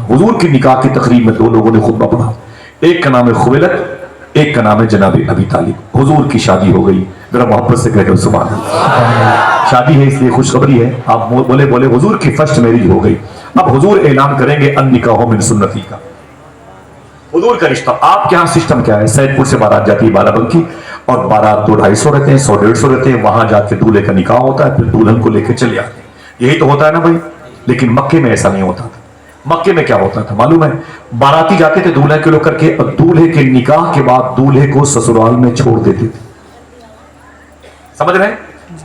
हुजूर की निकाह की तकरीब में दो लोगों ने खुतबा पढ़ा, एक का नाम है खुवैलद, एक का नाम है जनाब अबी तालिब। हुजूर की शादी हो गई, जरा मोहब्बत से कह दो सुभान अल्लाह। शादी है इसलिए खुशखबरी है, आप बोले बोले हुजूर की फर्स्ट मैरिज हो गई। अब हुजूर ऐलान करेंगे अन निकाह मिन सुन्नती का, हुजूर का रिश्ता। आपके यहाँ सिस्टम क्या है? सैदपुर से बारात जाती है बाराबंकी, और बारात 200-250 रहते हैं, 100-150 रहते हैं, वहां जाके दूल्हे का निकाह होता है, फिर दुल्हन को लेकर चले आते हैं। यही तो होता है ना भाई। लेकिन मक्के में ऐसा नहीं होता था। मक्के में क्या होता था मालूम है? बाराती जाते थे दूल्हे के लोग करके, और दूल्हे के निकाह के बाद दूल्हे को ससुराल में छोड़ देते थे। समझ रहे हैं?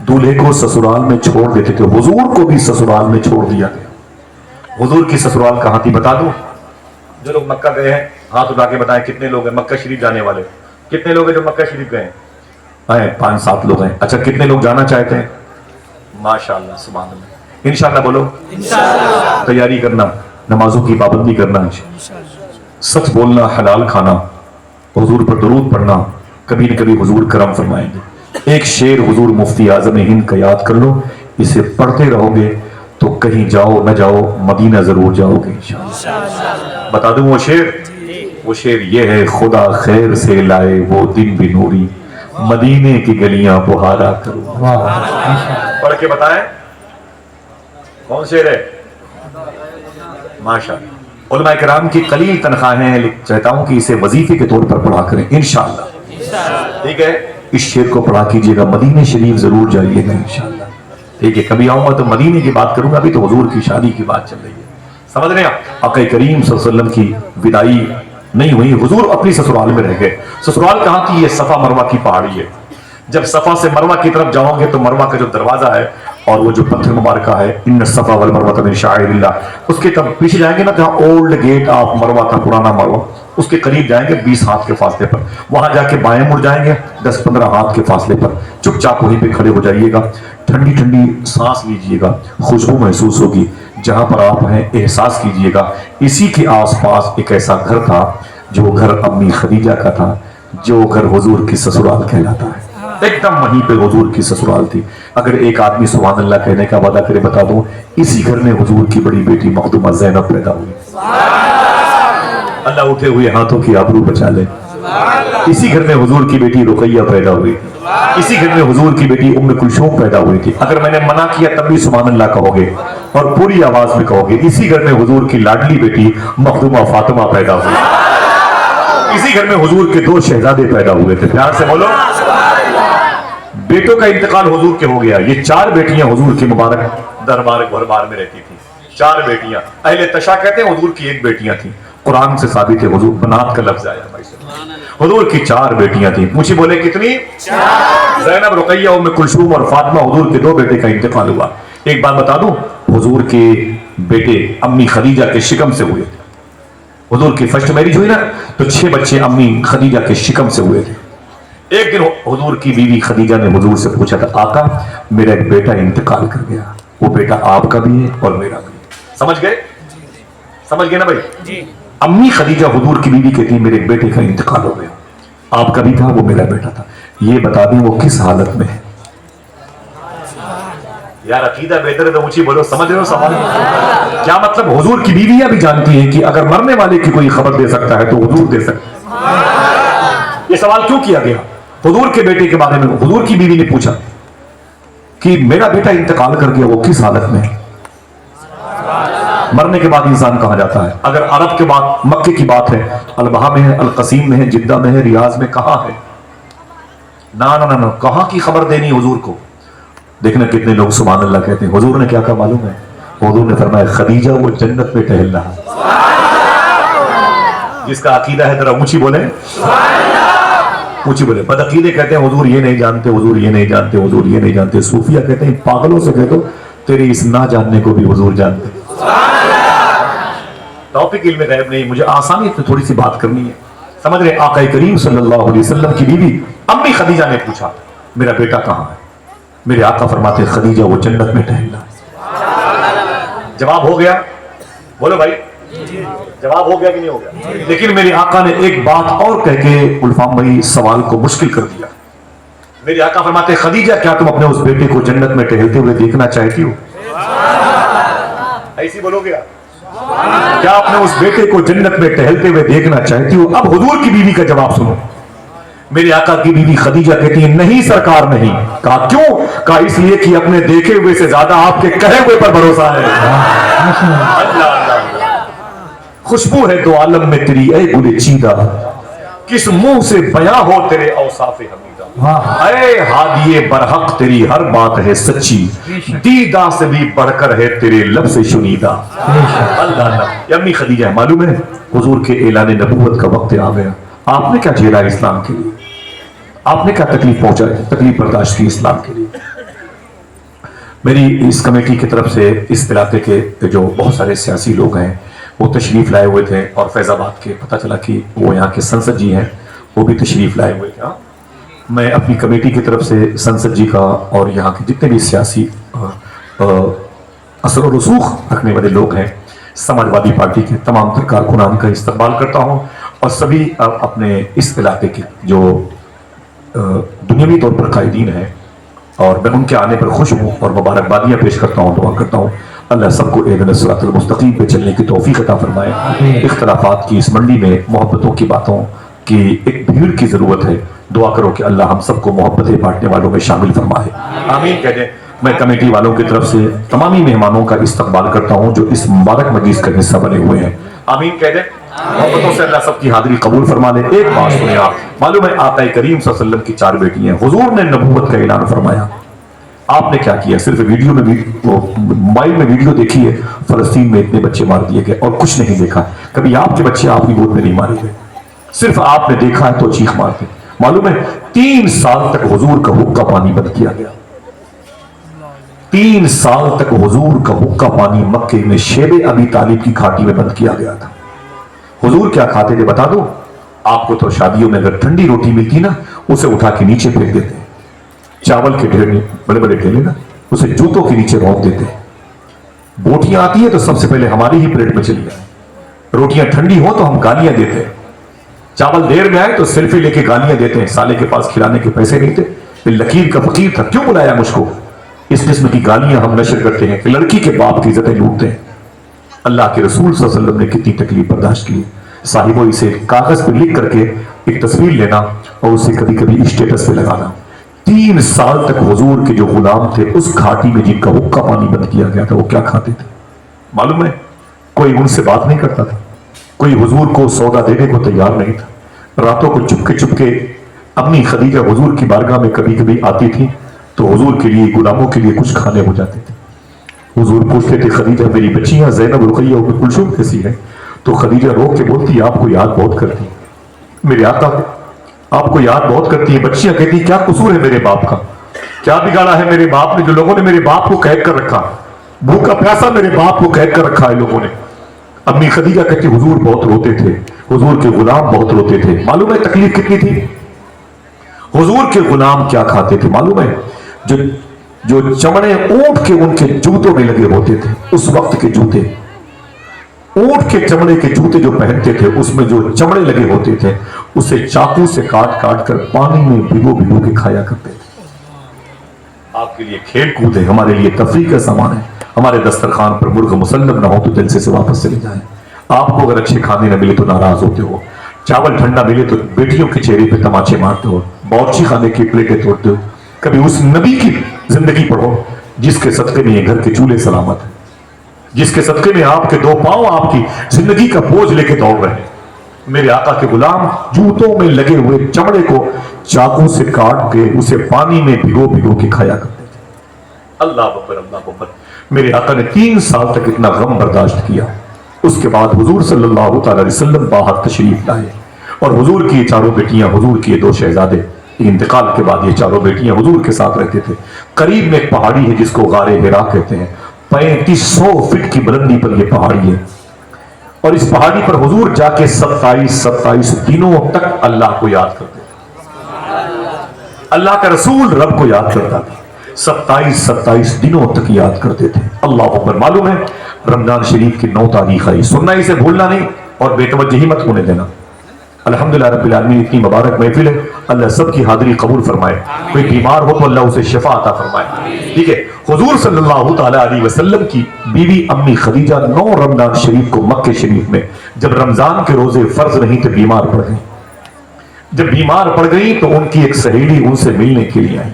दूल्हे को ससुराल में छोड़ देते थे। हुजूर को भी ससुराल में छोड़ दिया गया। हुजूर की ससुराल कहां थी बता दो? जो लोग मक्का गए हैं हाथ उठा के बताएं कितने लोग हैं मक्का शरीफ जाने वाले? कितने लोग हैं जो मक्का शरीफ गए हैं? 5-7 लोग हैं। अच्छा, कितने लोग जाना चाहते हैं? माशाअल्लाह सुभान अल्लाह। इंशाअल्लाह बोलो। इंशाअल्लाह। तैयारी करना, नमाजों की पाबंदी करना, सच बोलना, हलाल खाना, हुजूर पर दरूद पढ़ना, कभी न कभी हुजूर करम फरमाएंगे। एक शेर हुजूर मुफ्ती आजम हिंद का याद कर लो, इसे पढ़ते रहोगे तो कहीं जाओ न जाओ मदीना जरूर जाओगे इंशाअल्लाह। बता दूं वो शेर? वो शेर ये है, खुदा खैर से लाए वो दिन भी नूरी, मदीने की गलियां बुहारा करो। पढ़ के बताएं कौन शेर है? माशाअल्लाह। उलमा इकराम की कलील तनख्वाहें हैं, चाहता हूं कि इसे वजीफे के तौर पर पढ़ा करें इंशाअल्लाह। ठीक है, इस शेर को पढ़ा कीजिएगा, मदीने शरीफ जरूर जाइएगा इंशाअल्लाह। ठीक है, कभी आऊंगा तो मदीने की बात करूंगा, अभी तो हुजूर की शादी की बात चल रही है। समझ रहे हैं आप? आका करीम सल्लल्लाहु अलैहि वसल्लम की विदाई नहीं हुई, हुजूर अपनी ससुराल में रह गए। ससुराल कहां थी? ये सफा मरवा की पहाड़ी है। जब सफा से मरवा की तरफ जाओगे तो मरवा का जो दरवाजा है और वो जो पत्थर मुबारका है, इन्न सफा वल मरवा मिन शाइरिल्लाह, उसके तब पीछे जाएंगे ना, जहां ओल्ड गेट ऑफ मरवा था, पुराना मरवा, उसके करीब जाएंगे 20 हाथ के फासले पर। वहां जाके बाएं मुड़ जाएंगे 10-15 हाथ के फासले पर। चुपचाप वहीं पे खड़े हो जाइएगा, ठंडी ठंडी सांस लीजिएगा, खुशबू महसूस होगी। जहां पर आप हैं एहसास कीजिएगा इसी के आसपास एक ऐसा घर था जो घर अम्मी खदीजा का था, जो घर हुजूर की ससुराल कहलाता है। एकदम वहीं पे हुजूर की ससुराल थी। अगर एक आदमी सुभान अल्लाह कहने का वादा करे, बता दूं इसी घर में हुजूर की बड़ी बेटी मखदूमा ज़ैनब पैदा हुई। अल्लाह उठे हुए हाथों की आबरू बचा ले। इसी घर में हुजूर की बेटी रुकैया पैदा हुई थी। इसी घर में हुजूर की बेटी उम्मे कुलसूम पैदा हुई थी। अगर मैंने मना किया तब भी सुभान अल्लाह कहोगे और पूरी आवाज में कहोगे। इसी घर में हुजूर की लाडली बेटी मखदूमा फातिमा पैदा हुई। इसी घर में हुजूर के 2 शहजादे पैदा हुए थे। प्यार से बोलो। बेटों का इंतकाल हुजूर के हो गया। ये 4 बेटियां हुजूर की मुबारक दरबार भरबार में रहती थी। 4 बेटियां। अहले तशा कहते हैं हुजूर की 1 बेटियां थी। कुरान से साबित है, हुजूर बनात का लफ्ज आया भाई। हुजूर की 4 बेटियां थी। मुझे बोले कितनी? 4। ज़ैनब, रुकैया, उम्मे कुलसूम और फातिमा। हुजूर के 2 बेटे का इंतकाल हुआ। एक बात बता दूं, हुजूर के बेटे अम्मी खदीजा के शिकम से हुए थे। हुजूर की फर्स्ट मैरिज हुई ना, तो 6 बच्चे अम्मी खदीजा के शिकम से हुए थे। एक दिन हुजूर की बीवी खदीजा ने हुजूर से पूछा था, आका मेरा एक बेटा इंतकाल कर गया, वो बेटा आपका भी है और मेरा भी है। समझ गए? समझ गए ना भाई जी? अम्मी खदीजा हुजूर की बीवी कहती मेरे बेटे का इंतकाल हो गया, आपका भी था, वो मेरा बेटा था। ये बता दें वो किस हालत में है? यार अकीदा बेहतर है तो ऊंची बोलो। समझ रहे हो सवाल? क्या मतलब? हुजूर की बीवियां भी जानती हैं कि अगर मरने वाले की कोई खबर दे सकता है तो हुजूर दे सकते हैं। ये सवाल क्यों किया गया? हुजूर के बेटे के बारे में हुजूर की बीवी ने पूछा कि मेरा बेटा इंतकाल कर गया, वो किस हालत में है? मरने के बाद इंसान कहां जाता है? अगर अरब के बाद मक्के की बात है, अलबहा में है, अलकसीम में है, जिद्दा में है, रियाज में, कहां है? ना ना ना ना, कहां की खबर देनी हुजूर को? देखना कितने लोग सुभान अल्लाह कहते हैं। हुजूर ने क्या कहा मालूम है? हुजूर ने फरमाया खदीजा वो जन्नत में टहल रहा। जिसका अकीदा है जरा ऊंची बोले, ऊंची बोले। बदअकीदे कहते हैं हुजूर ये नहीं जानते, हुजूर ये नहीं जानते, हुजूर ये नहीं जानते। सूफिया कहते हैं पागलों से कह दो तेरे इस ना जानने को भी हुजूर जानते। टॉपिक इल्म गैब नहीं, मुझे आसानी से थोड़ी सी बात करनी है। समझ रहे? आका करीम सल्लल्लाहु अलैहि वसल्लम की बीवी अम्मी खदीजा ने पूछा मेरा बेटा कहां है? मेरे आका फरमाते खदीजा वो जन्नत में टहल रहा। जवाब हो गया? बोलो भाई, जवाब हो गया कि नहीं हो गया? लेकिन मेरे आका ने एक बात और कह के उल्फाम भाई सवाल को मुश्किल कर दिया। मेरे आका फरमाते खदीजा क्या तुम अपने उस बेटे को जन्नत में टहलते हुए देखना चाहती हो? ऐसी बोलोगे आप? क्या अपने उस बेटे को जन्नत में टहलते हुए देखना चाहती हो? अब हुजूर की बीवी का जवाब सुनो। मेरे आका की बीवी खदीजा कहती है नहीं सरकार नहीं। कहा क्यों? कहा इसलिए कि अपने देखे हुए से ज्यादा आपके कहे हुए पर भरोसा है। अल्लाह खुशबू है दो आलम में तेरी ऐ गुले चीदा, किस मुंह से बयां हो तेरे औसाफे हमीदा। ऐ हादिये बरहक तेरी हर बात है सच्ची, दीदा से भी बढ़कर है तेरे लब से शुनीदा। अल्लाह अम्मी खदीजा मालूम है हुजूर के ऐलान नबूवत का वक्त आ गया। आपने क्या झेला इस्लाम के लिए? आपने क्या तकलीफ पहुंचाई, तकलीफ बर्दाश्त की इस्लाम के लिए? मेरी इस कमेटी की तरफ से इस इलाके के जो बहुत सारे सियासी लोग हैं वो तशरीफ लाए हुए थे और फैजाबाद के पता चला कि वो यहाँ के संसद जी हैं वो भी तशरीफ लाए हुए थे। मैं अपनी कमेटी की तरफ से संसद जी का और यहाँ के जितने भी सियासी असर और रसूख रखने वाले लोग हैं समाजवादी पार्टी के तमाम तर कारकुनान का इस्तकबाल करता हूँ और सभी अपने इस इलाके के जो दुनियावी तौर पर कायदीन हैं और मैं उनके आने पर खुश हूँ और मुबारकबादियाँ पेश करता हूँ, दुआ करता हूँ अल्लाह सबको एहदना सिरातल मुस्तकीम पे चलने की तौफीक अता फरमाए। इख्तलाफात की इस मंडी में मोहब्बतों की बातों की एक भीड़ की ज़रूरत है। दुआ करो कि अल्लाह हम सबको मोहब्बतें बांटने वालों में शामिल फरमाए, आमीन कह दें। मैं कमेटी वालों की तरफ से तमामी मेहमानों का इस्तकबाल करता हूँ जो इस मुबारक मजलिस का हिस्सा बने हुए हैं, आमीन कह दें। मोहब्बतों से अल्लाह सबकी हाजिरी कबूल फरमा ले। एक बात सुने आप, मालूम है आका करीम सल्लल्लाहु अलैहि वसल्लम की 4 बेटी हैं। हुजूर ने नबूवत का ऐलान फरमाया, आपने क्या किया? सिर्फ वीडियो में मोबाइल में वीडियो देखी है फलस्तीन में इतने बच्चे मार दिए गए और कुछ नहीं देखा। कभी आपके बच्चे आपकी गोद में नहीं मारे गए, सिर्फ आपने देखा है तो चीख मारते। मालूम है 3 साल तक हुजूर का हुक्का पानी बंद किया गया। 3 साल तक हुजूर का हुक्का पानी मक्के में शेबे अबी तालिब की घाटी में बंद किया गया था। हुजूर क्या खाते थे बता दो आपको? तो शादियों में अगर ठंडी रोटी मिलती ना उसे उठा के नीचे फेंक देते, चावल के ढेर बड़े बड़े ढेले ना उसे जूतों के नीचे रौंद देते। बोटियां आती है तो सबसे पहले हमारी ही प्लेट में चली जाए, रोटियां ठंडी हो तो हम गालियां देते हैं, चावल देर में आए तो सेल्फी लेके गालियां देते हैं, साले के पास खिलाने के पैसे नहीं थे, फिर लकीर का फकीर था क्यों बुलाया मुझको। इस किस्म की गालियां हम नशर करते हैं कि लड़की के बाप की इज्जतें लूटते हैं। अल्लाह के रसूल सल्लल्लाहु अलैहि वसल्लम ने कितनी तकलीफ बर्दाश्त की। साहिबो इसे कागज पर लिख करके एक तस्वीर लेना और उसे कभी कभी स्टेटस पे लगाना। 3 साल तक हुजूर के जो गुलाम थे उस घाटी में जिनका हुक्का पानी बंद किया गया था वो क्या खाते थे मालूम है? कोई उनसे बात नहीं करता था, कोई हुजूर को सौदा देने को तैयार नहीं था। रातों को चुपके चुपके अम्मी खदीजा हुजूर की बारगाह में कभी कभी आती थी तो हुजूर के लिए गुलामों के लिए कुछ खाने हो जाते थे। हुजूर पूछते थे खदीजा मेरी बच्चियां ज़ैनब रुकैया और कुलसूम कैसी है? तो खदीजा रोक के बोलती आपको याद बहुत करती है, मेरे आका आपको याद बहुत करती है। बच्चियां कहती क्या कसूर है मेरे बाप का, क्या बिगाड़ा है मेरे बाप ने जो लोगों ने मेरे बाप को कैद कर रखा, भूखा प्यासा मेरे बाप को कैद कर रखा है लोगों ने। अम्मी खदीजा कहती हुजूर बहुत रोते थे, हुजूर के गुलाम बहुत रोते थे। मालूम है तकलीफ कितनी थी? हुजूर के गुलाम क्या खाते थे मालूम है? जो चमड़े ऊंट के उनके जूतों में लगे होते थे, उस वक्त के जूते, ऊंट के चमड़े के जूते जो पहनते थे उसमें जो चमड़े लगे होते थे उसे चाकू से काट काट कर पानी में भिगो भिगो के खाया करते थे। आपके लिए खेल कूद है, हमारे लिए तफरीह का सामान है। हमारे दस्तरखान पर मुर्ग मुसल्लम ना हो तो जलसे से वापस चले जाएं। आपको अगर अच्छे खाने न मिले तो नाराज होते हो, चावल ठंडा मिले तो बेटियों के चेहरे पे तमाचे मारते हो, बावर्ची खाने की प्लेटें तोड़ते हो। कभी उस नबी की जिंदगी पढ़ो जिसके सदके में ये घर के चूल्हे सलामत है, जिसके सदके में आपके 2 पांव आपकी जिंदगी का बोझ लेके दौड़ रहे हैं। मेरे आका के गुलाम जूतों में लगे हुए चमड़े को चाकू से काट के उसे पानी में भिगो भिगो के खाया करते थे। अल्लाह अकबर अल्लाह अकबर। मेरे आका ने 3 साल तक इतना गम बर्दाश्त किया। उसके बाद हुजूर सल्लल्लाहु अलैहि वसल्लम बाहर तशरीफ लाए और हुजूर की 4 बेटियां, हुजूर की 2 शहजादे, इंतकाल के बाद ये 4 बेटियां हुजूर के साथ रहते थे। करीब में एक पहाड़ी है जिसको गारे हिरा कहते हैं, 3500 फीट की बुलंदी पर यह पहाड़ी है और इस पहाड़ी पर हुजूर जाके 27 दिनों तक अल्लाह को याद करते थे। अल्लाह का रसूल रब को याद करता था, 27 दिनों तक याद करते थे। अल्लाह अकबर। मालूम है रमजान शरीफ की 9 तारीख आई, सुनना इसे भूलना नहीं और बेतवज्जही मत होने देना। अल्हम्दुलिल्लाह रब्बिल आलमीन, इतनी मुबारक महफिल है, अल्लाह सब की हाजिरी कबूल फरमाए। कोई बीमार हो तो अल्लाह उसे शिफा अता फरमाए। ठीक है, हुजूर सल्लल्लाहु ताला अलैहि वसल्लम की बीवी अम्मी खदीजा 9 रमजान शरीफ को मक्के शरीफ में, जब रमजान के रोजे फर्ज नहीं थे, बीमार पड़ गई। जब बीमार पड़ गई तो उनकी एक सहेली उनसे मिलने के लिए आई।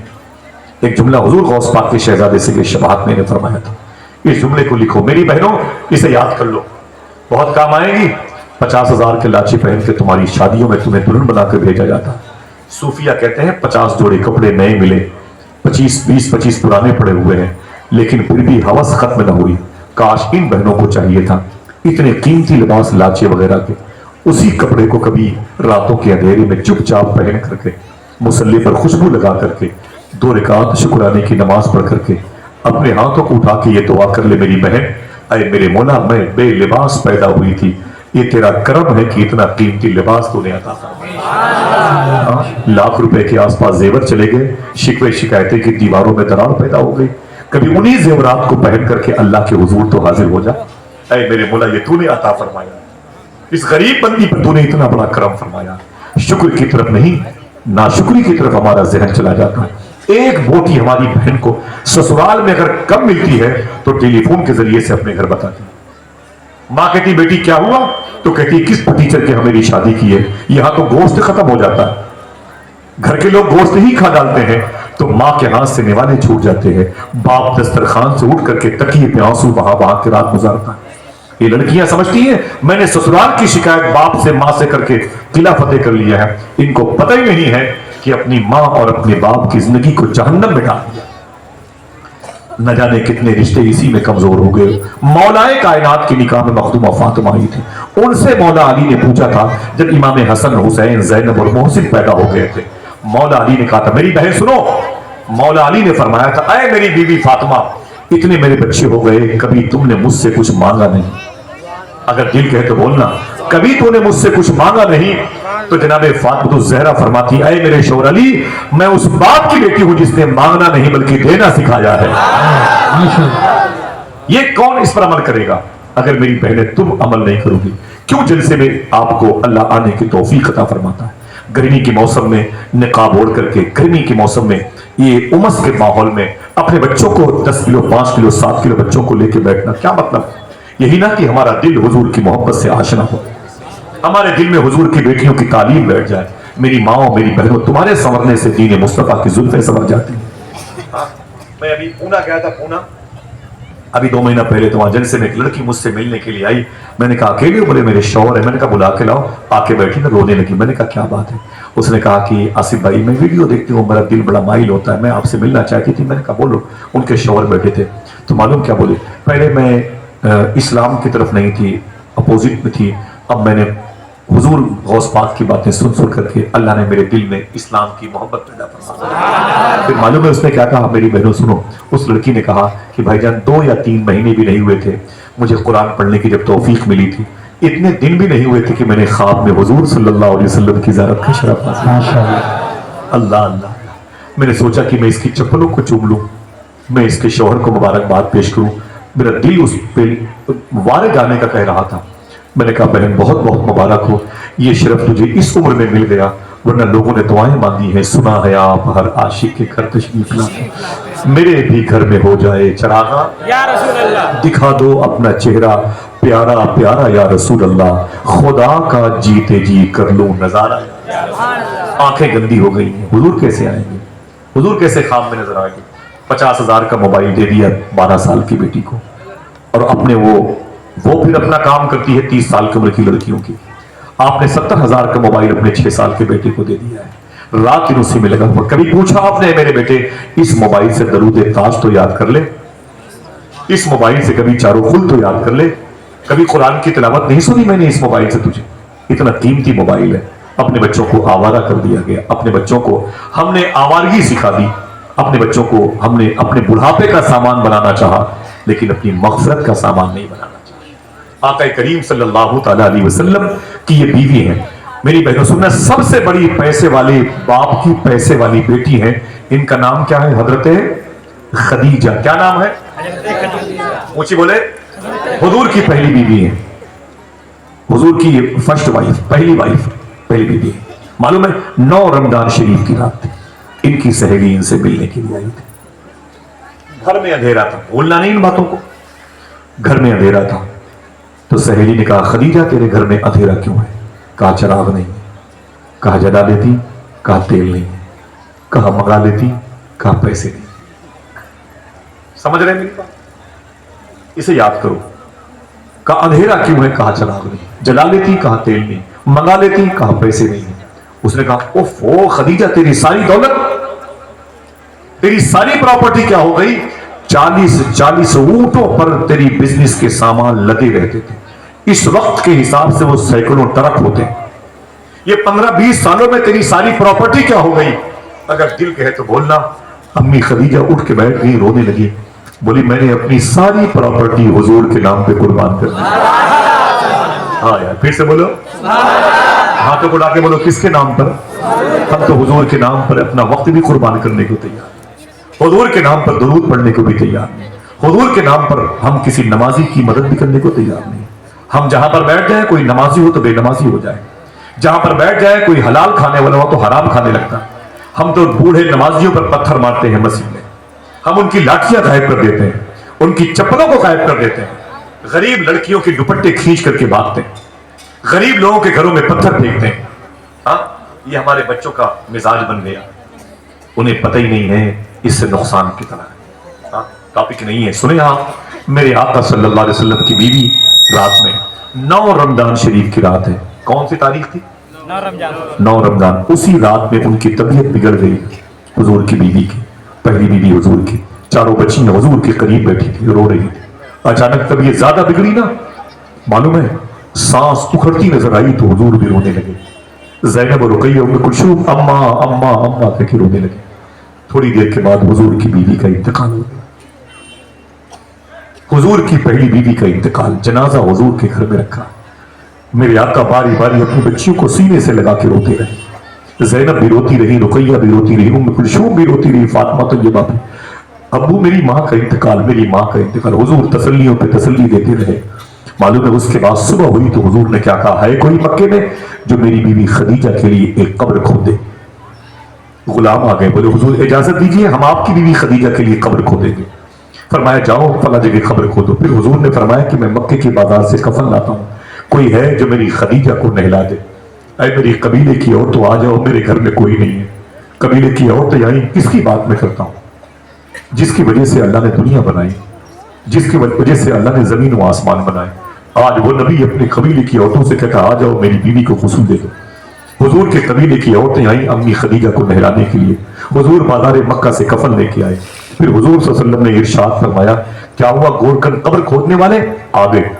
एक जुमला हुजूर गौस पाक के शहजादे से शबाहत मैंने फरमाया था, इस जुमले को लिखो मेरी बहनों, इसे याद कर लो, बहुत काम आएगी। 50,000 के लाची पहन के तुम्हारी शादियों में तुम्हें दुल्हन बनाकर भेजा जाता। सूफिया कहते हैं 50 जोड़े कपड़े नए मिले, 20-25 पुराने पड़े हुए हैं, लेकिन फिर भी हवस खत्म न हुई। काश इन बहनों को चाहिए था इतने कीमती लिबास लाचे वगैरह के, उसी कपड़े को कभी रातों के अंधेरे में चुपचाप पहन करके, मुसल्ले पर खुशबू लगा करके, 2 रकात शुक्राने की नमाज पढ़ करके, अपने हाथों को उठा के ये दुआ कर ले मेरी बहन, अरे मेरे मौला मैं बेलिबास पैदा हुई थी, ये तेरा करम है कि इतना कीमती लिबास तूने अता फरमाया। लाख रुपए के आसपास जेवर चले गए, शिकवे शिकायतें की दीवारों में दरार पैदा हो गई, कभी उन्हीं जेवरात को पहन करके अल्लाह के हुजूर तो हाजिर हो जा। अरे मेरे मौला ये तूने अता फरमाया, इस गरीब बंदी पर तूने इतना बड़ा करम फरमाया। शुक्र की तरफ नहीं, नाशुक्री की तरफ हमारा जहन चला जाता है। एक बोटी हमारी बहन को ससुराल में अगर कम मिलती है तो टेलीफोन के जरिए से अपने घर बताती। माँ कहती बेटी क्या हुआ, तो कहती किस टीचर के हमें शादी की है, यहां तो गोश्त खत्म हो जाता है, घर के लोग गोश्त ही खा डालते हैं, तो माँ के हाथ से निवाले छूट जाते हैं। बाप दस्तरखान से उठ करके तकिए पे आंसू बहा बहा के रात गुजारता है। ये लड़कियां समझती हैं मैंने ससुराल की शिकायत बाप से माँ से करके किला फतेह कर लिया है, इनको पता ही नहीं है कि अपनी माँ और अपने बाप की जिंदगी को जहन्नम में डाल दिया। न जाने कितने रिश्ते इसी में कमजोर हो गए। मौलाए कायनात की निकाह में मखदूमा फातिमा आई थी, उनसे मौला अली ने पूछा था जब इमाम हसन हुसैन जैनब और मोहसिन पैदा हो गए थे, मौला अली ने कहा था मेरी बहन सुनो, मौला अली ने फरमाया था अय मेरी बीवी फातिमा, इतने मेरे बच्चे हो गए, कभी तुमने मुझसे कुछ मांगा नहीं, अगर दिल कहे तो बोलना, कभी तूने मुझसे कुछ मांगा नहीं। तो जनाबे फातिमा ज़हरा फरमाती ऐ मेरे शौहर अली, मैं उस बाप की बेटी हूं जिसने मांगना नहीं बल्कि देना सिखाया है। ये कौन इस पर अमल करेगा अगर मेरी बहनें तुम अमल नहीं करोगी। क्यों जलसे में आपको अल्लाह आने की तौफीक अता फरमाता है। गर्मी के मौसम में निकाब ओढ़ करके, गर्मी के मौसम में ये उमस के माहौल में अपने बच्चों को 10 किलो 5 किलो 7 किलो बच्चों को लेकर बैठना क्या मतलब। यही ना कि हमारा दिल हुजूर की मोहब्बत से आशना हो, हमारे दिल में हुजूर की बेटियों की तालीम बैठ जाए। मेरी माओ मेरी बहनों, तुम्हारे संवरने से दीन मुस्तफा की जुल्फें संवर जाती हैं। मैं अभी पूना गया था, पूना अभी 2 महीना पहले, तो वहां जलसे में एक लड़की मुझसे मिलने के लिए आई। मैंने कहा अकेले? बोले मेरे शौहर है। मैंने कहा बुला के लाओ। आके बैठी ना, रोने लगी। मैंने कहा क्या बात है? उसने कहा कि आसिफ भाई मैं वीडियो देखती हूँ, मेरा दिल बड़ा माइल होता है, मैं आपसे मिलना चाहती थी। मैंने कहा बोलो। उनके शौहर बैठे थे, तो मालूम क्या बोले, पहले मैं इस्लाम की तरफ नहीं थी, अपोजिट में थी, अब मैंने हुजूर गौस पाक की बातें सुन सुन करके अल्लाह ने मेरे दिल में इस्लाम की मोहब्बत पैदा फरमा। फिर मालूम है उसने क्या कहा? मेरी बहनों सुनो, उस लड़की ने कहा कि भाईजान 2 या 3 महीने भी नहीं हुए थे मुझे कुरान पढ़ने की जब तौफीक मिली थी, इतने दिन भी नहीं हुए थे कि मैंने ख्वाब में हुजूर सल्लल्लाहु अलैहि वसल्लम की ज़ियारत का शरफ हासिल। अल्लाह अल्लाह, मैंने सोचा कि मैं इसकी चप्पलों को चूम लूं, मैं इसके शौहर को मुबारकबाद पेश करूं। मेरा दिल उस पे वारे गाने का कह रहा था। मैंने कहा बहन बहुत बहुत मुबारक हो, ये शरफ तुझे इस उम्र में मिल गया, वरना लोगों ने दुआएं मांगी हैं। सुना है आप हर आशिक के घर तशरीफ लाए, मेरे भी घर में हो जाए चरागा, या रसूल अल्लाह दिखा दो अपना चेहरा प्यारा प्यारा या रसूल अल्लाह, खुदा का जीते जी कर लूं नजारा। आंखें गंदी हो गई हैं, हुजूर कैसे आएंगे, हुजूर कैसे ख्वाब में नजर आएंगे। 50,000 का मोबाइल दे दिया 12 साल की बेटी को, और अपने वो फिर अपना काम करती है 30 साल की उम्र की लड़कियों की। आपने 70,000 का मोबाइल अपने 6 साल के बेटे को दे दिया है, रात दिन उसी में लगा हुआ। कभी पूछा आपने मेरे बेटे इस मोबाइल से दरूद ताज तो याद कर ले, इस मोबाइल से कभी चारों खुल तो याद कर ले, कभी कुरान की तिलावत नहीं सुनी मैंने इस मोबाइल से तुझे? इतना कीमती मोबाइल है। अपने बच्चों को आवारा कर दिया गया, अपने बच्चों को हमने आवारगी सिखा दी, अपने बच्चों को हमने अपने बुढ़ापे का सामान बनाना चाहा, लेकिन अपनी मग़फ़िरत का सामान नहीं बनाना चाहा। आका करीम सल्लल्लाहु तआला अलैहि वसल्लम की ये बीवी है। मेरी बहनों सुनना, सबसे बड़ी पैसे वाले बाप की पैसे वाली बेटी है। इनका नाम क्या है? हजरत खदीजा। क्या नाम है? ऊंची बोले। हुजूर की पहली बीवी है, हुजूर की फर्स्ट वाइफ, पहली वाइफ। पहली बीवी। मालूम है 9 रमजान शरीफ की रात थी, इनकी सहेली इनसे मिलने के लिए आई थी। घर में अंधेरा था, भूलना नहीं इन बातों को। घर में अंधेरा था तो सहेली ने कहा खदीजा तेरे घर में अंधेरा क्यों है? कहा चराग नहीं है। कहा जला लेती, कहा तेल नहीं है। कहा मंगा लेती, कहा पैसे नहीं। समझ रहे हैं मेरी बात? इसे याद करो। कहा अंधेरा क्यों है? कहा चराग नहीं। जला लेती, कहा तेल नहीं। मंगा लेती, कहा पैसे नहीं है। उसने कहा ओफो खदीजा तेरी सारी दौलत, तेरी सारी प्रॉपर्टी क्या हो गई? 40 ऊंटों पर तेरी बिजनेस के सामान लगे रहते थे। इस वक्त के हिसाब से वो सैकड़ों ट्रक होते हैं। ये 15-20 सालों में तेरी सारी प्रॉपर्टी क्या हो गई? अगर दिल कहे तो बोलना। अम्मी खदीजा उठ के बैठ गई, रोने लगी। बोली मैंने अपनी सारी प्रॉपर्टी हुजूर के नाम पे कुर्बान कर दी। हाँ यार, फिर से बोलो, हाथों को डाके बोलो, किसके नाम पर? हम तो हुजूर के नाम पर अपना वक्त भी कुर्बान करने को तैयार, हुजूर के नाम पर दुरूद पढ़ने को भी तैयार नहीं, हुजूर के नाम पर हम किसी नमाजी की मदद भी करने को तैयार नहीं। हम जहां पर बैठ जाए कोई नमाजी हो तो बेनमाजी हो जाए, जहां पर बैठ जाए कोई हलाल खाने वाला हो तो हराम खाने लगता। हम तो बूढ़े नमाजियों पर पत्थर मारते हैं मस्जिद में, हम उनकी लाठियां गायब कर देते हैं, उनकी चप्पलों को गायब कर देते हैं, गरीब लड़कियों के दुपट्टे खींच करके भागते हैं, गरीब लोगों के घरों में पत्थर फेंकते हैं। हाँ, ये हमारे बच्चों का मिजाज बन गया। उन्हें पता ही नहीं है इससे नुकसान कितना है। हाँ, टॉपिक नहीं है। सुने आप, मेरे आका सल्लल्लाहु अलैहि वसल्लम की बीवी रात में 9 रमजान शरीफ की रात है। कौन सी तारीख थी? 9 रमजान। उसी रात में उनकी तबीयत बिगड़ गई, हुजूर की बीवी की, पहली बीवी हुजूर की। चारों बच्चियां हुजूर के करीब बैठी थी, रो रही थी। अचानक तबीयत ज्यादा बिगड़ी ना, मालूम है सांस उखड़ती नजर आई तो हुजूर भी रोने लगे। ज़ैनब और रुकैया उम्मे कुलसूम अम्मा अम्मा अम्मा करके रोने लगे। थोड़ी देर के बाद हुजूर की बीवी का इंतकाल हो गया। हुजूर की पहली बीवी का इंतकाल, जनाजा हुजूर के घर में रखा। मेरे आका बारी बारी अपनी बच्चियों को सीने से लगा के रोते रहे। ज़ैनब भी रोती रही, रुकैया भी रोती रही, उम्मे कुलसूम भी रोती रही, फातिमा तय्यबा भी। अब्बू मेरी माँ का इंतकाल, मेरी माँ का इंतकाल। हुजूर तसल्लियों पे तसल्ली देते रहे। मालूम है उसके बाद सुबह हुई तो हुजूर ने क्या कहा, है कोई मक्के में जो मेरी बीवी खदीजा के लिए एक कब्र खोदे? गुलाम आ गए, बोले हुजूर इजाजत दीजिए, हम आपकी बीवी खदीजा के लिए कब्र खोदेंगे। फरमाया जाओ फला जगह कब्र खोदो। फिर हुजूर ने फरमाया कि मैं मक्के के बाजार से कफन लाता हूँ, कोई है जो मेरी खदीजा को नहला दे? अरे मेरी कबीले की औरत तो आ जाओ, मेरे घर में कोई नहीं है। कबीले की औरत आई, किसकी बात मैं करता हूँ? जिसकी वजह से अल्लाह ने दुनिया बनाई, जिसकी वजह से अल्लाह ने जमीन व आसमान बनाए। आज वो नबी अपने कबीले की औरतों से कहता आ जाओ मेरी बीवी को गुस्ल दे दो। हुजूर के कबीले की औरतें आई अम्मी खदीजा को नहलाने के लिए। हुजूर बाजार मक्का से कफन लेके आए। फिर हुजूर सल्लल्लाहु अलैहि वसल्लम ने इरशाद फरमाया, क्या हुआ गोरकन कब्र खोदने वाले आ गए?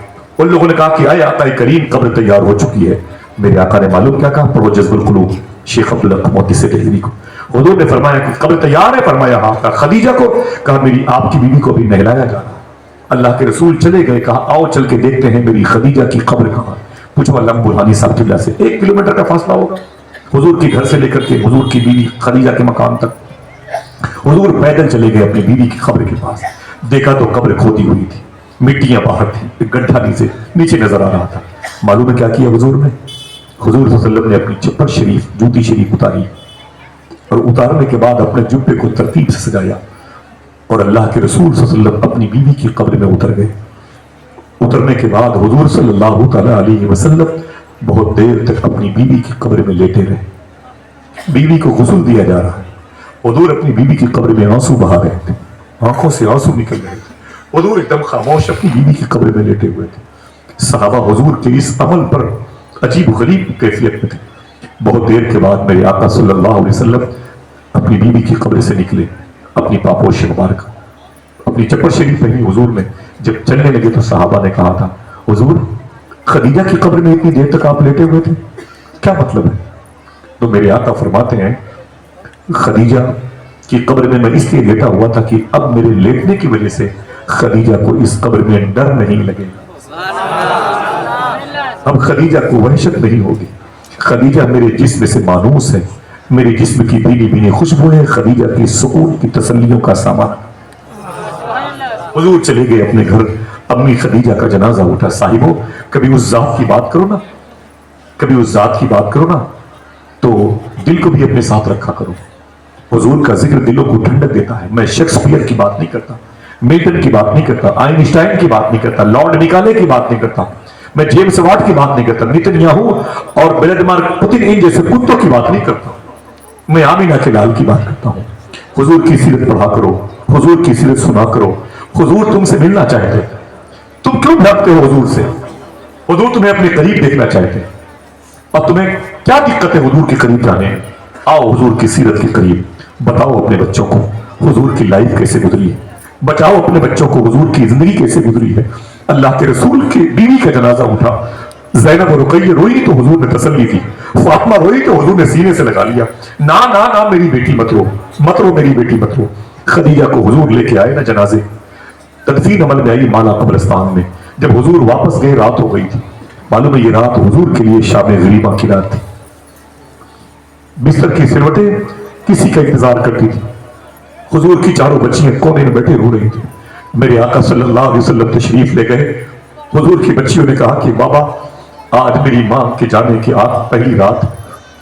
उन लोगों ने कहा कि आए आका करीम कब्र तैयार हो चुकी है। मेरे आका ने मालूम क्या कहा? पढ़ो जज़्बुल क़ुलूब शेख अब्दुल हक मोती से तहरीरी को। हुजूर ने फरमाया कि कब्र तैयार है? फरमाया हाँ। कहा खदीजा को? कहा मेरी आपकी बीवी को भी नहलाया जाना। अल्लाह के रसूल चले गए, कहा आओ चल के देखते हैं मेरी खदीजा की कब्र कहाँ। पूछो अल्लाह बुरहानी साहब किबला से 1 किलोमीटर का फासला होगा हुजूर के घर से लेकर के हुजूर की बीवी खदीजा के मकान तक। हुजूर पैदल चले गए अपनी बीवी की कब्र के पास। देखा तो कब्र खोदी हुई थी, मिट्टियां बाहर थी, एक गड्ढा नीचे नजर आ रहा था। मालूम है क्या किया हुजूर ने? हुजूर सल्लल्लाहु अलैहि वसल्लम ने अपनी चप्पल शरीफ, जूती शरीफ उतारी और उतारने के बाद अपने जुब्बे को तरतीब से सजाया और अल्लाह के रसूल सल्लल्लाहु अलैहि वसल्लम अपनी बीवी की कब्र में उतर गए। उतरने के बाद हुजूर सल्लल्लाहु तआला अलैहि वसल्लम बहुत देर तक अपनी बीवी की कब्र में लेटे रहे। बीवी को गुस्ल दिया जा रहा है। हुजूर अपनी बीवी की कब्र में आंसू बहा रहे थे, आंखों से आंसू निकल रहे थे। हुजूर एकदम खामोश अपनी बीवी की कब्र में लेटे हुए थे। सहाबा हुजूर के इस अमल पर अजीब गरीब कैफियत में थे। बहुत देर के बाद मेरे आका सल्लल्लाहु अलैहि वसल्लम अपनी बीवी की कब्र से निकले, अपनी पापोश मुबारक, अपनी चप्पल शरीफ पहनी। हुजूर ने जब चलने लगे तो सहाबा ने कहा था, हुजूर खदीजा की कब्र में इतनी देर तक आप लेटे हुए थे, क्या मतलब है? तो मेरे आका फरमाते हैं, खदीजा की कब्र में मैं इसलिए लेटा हुआ था कि अब मेरे लेटने की वजह से खदीजा को इस कब्र में डर नहीं लगेगा, अब खदीजा को वहशत नहीं होगी। खदीजा मेरे जिस्म से मानूस है, मेरे जिस्म की भीनी भीनी खुशबू है, खदीजा की सुकून की तसल्लियों का सामान। हुजूर चले गए अपने घर। अम्मी खदीजा का जनाजा उठा। साहिबो कभी उस जात की बात करो ना, कभी उस जात की बात करो ना दिल को भी अपने साथ रखा करो। हुजूर का जिक्र दिलों को ठंडक देता है। मैं शेक्सपियर की बात नहीं करता, मिल्टन की बात नहीं करता, आइंस्टाइन की बात नहीं करता, लॉर्ड निकाले की बात नहीं करता, मैं जेम्स वाट की बात नहीं करता, नेतन्याहू और व्लादिमीर पुतिन इन जैसे कुत्तों की बात नहीं करता। मैं आमीना के लाल की बात करता हूँ। हुजूर की सीरत पढ़ा करो, हुजूर की सीरत सुना करो। हुजूर तुमसे मिलना चाहते, तुम क्यों भागते हो हुजूर से? हुजूर तुम्हें अपने करीब देखना चाहते, और तुम्हें क्या दिक्कत है हुजूर के करीब जाने में? आओ हुजूर की सीरत के करीब, बताओ अपने बच्चों को हुजूर की लाइफ कैसे गुजरी है, बचाओ अपने बच्चों को हुजूर की जिंदगी कैसे गुजरी है। अल्लाह के रसूल की बीवी का जनाजा उठा, ज़ैनब और रुकैया रोई तो हुजूर ने तसल्ली की, फातिमा रोई तो हुजूर ने सीने से लगा लिया, ना ना ना मेरी बेटी मत रो, मत रो मेरी बेटी मत रो। खदीजा को हुजूर लेके आए ना जनाजे, तदफीन अमल में आई माला कब्रिस्तान में। जब हुजूर वापस गए रात हो गई थी। मालूम है ये रात हुजूर के लिए शाम गरीबा की रात थी। बिस्तर की सिलवटें किसी का इंतजार करती थी। हुजूर की चारों बच्चियां कोने में बैठे रो रही थी। मेरे आका सल्लल्लाहु अलैहि वसल्लम तशरीफ ले गए। हुजूर की बच्चियों ने कहा कि बाबा आज मेरी मां के जाने की पहली रात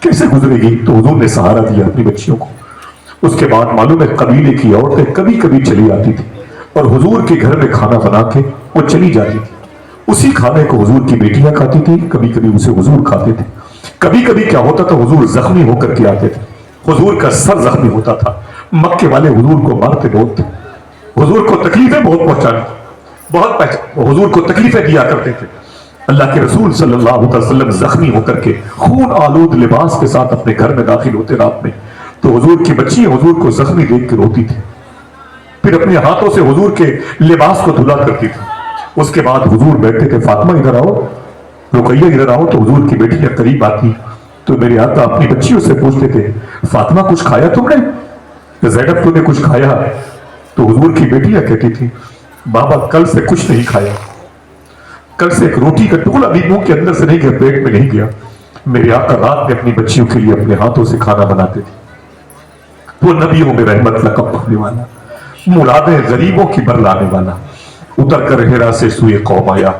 कैसे गुजरेगी? तो हुजूर ने सहारा दिया अपनी बच्चियों को। उसके बाद मालूम है कबीले की औरतें कभी कभी चली आती थी और हुजूर के घर में खाना बना के वो चली जाती थी। उसी खाने को हुजूर की बेटियां खाती थी, कभी कभी उसे हुजूर खाते थे। कभी कभी क्या होता था, हुजूर जख्मी होकर के आते थे, हुजूर का सर जख्मी होता था, मक्के वाले हुजूर को मारते बहुत थे, हुजूर को तकलीफें बहुत पहुंचानी, हुजूर को तकलीफें दिया करते थे। अल्लाह के रसूल सल्लल्लाहु अलैहि वसल्लम जख्मी होकर के खून आलूद लिबास के साथ अपने घर में दाखिल होते रात में, तो हुजूर की बच्ची हुजूर को जख्मी देख के रोती थी, फिर अपने हाथों से हुजूर के लिबास को धुला करती थी। उसके बाद हुजूर बैठते थे, फातिमा इधर आओ, रुकैया इधर आओ, तो हुजूर की बेटियां करीब आती तो मेरे आका अपनी बच्चियों से पूछते थे, फातिमा कुछ खाया तुमने? ज़ैनब तूने कुछ खाया? तो हुजूर की बेटियां कहती थी, बाबा कल से कुछ नहीं खाया, कल से एक रोटी का टुकड़ा भी मुंह के अंदर से नहीं गया, पेट में नहीं गया। मेरे आका रात में अपनी बच्चियों के लिए अपने हाथों से खाना बनाते थे। वो नबियों में रहमत लकब पाने वाला, मुरादें गरीबों की बरलाने वाला, उतर कर हेरा से सुए कौम आया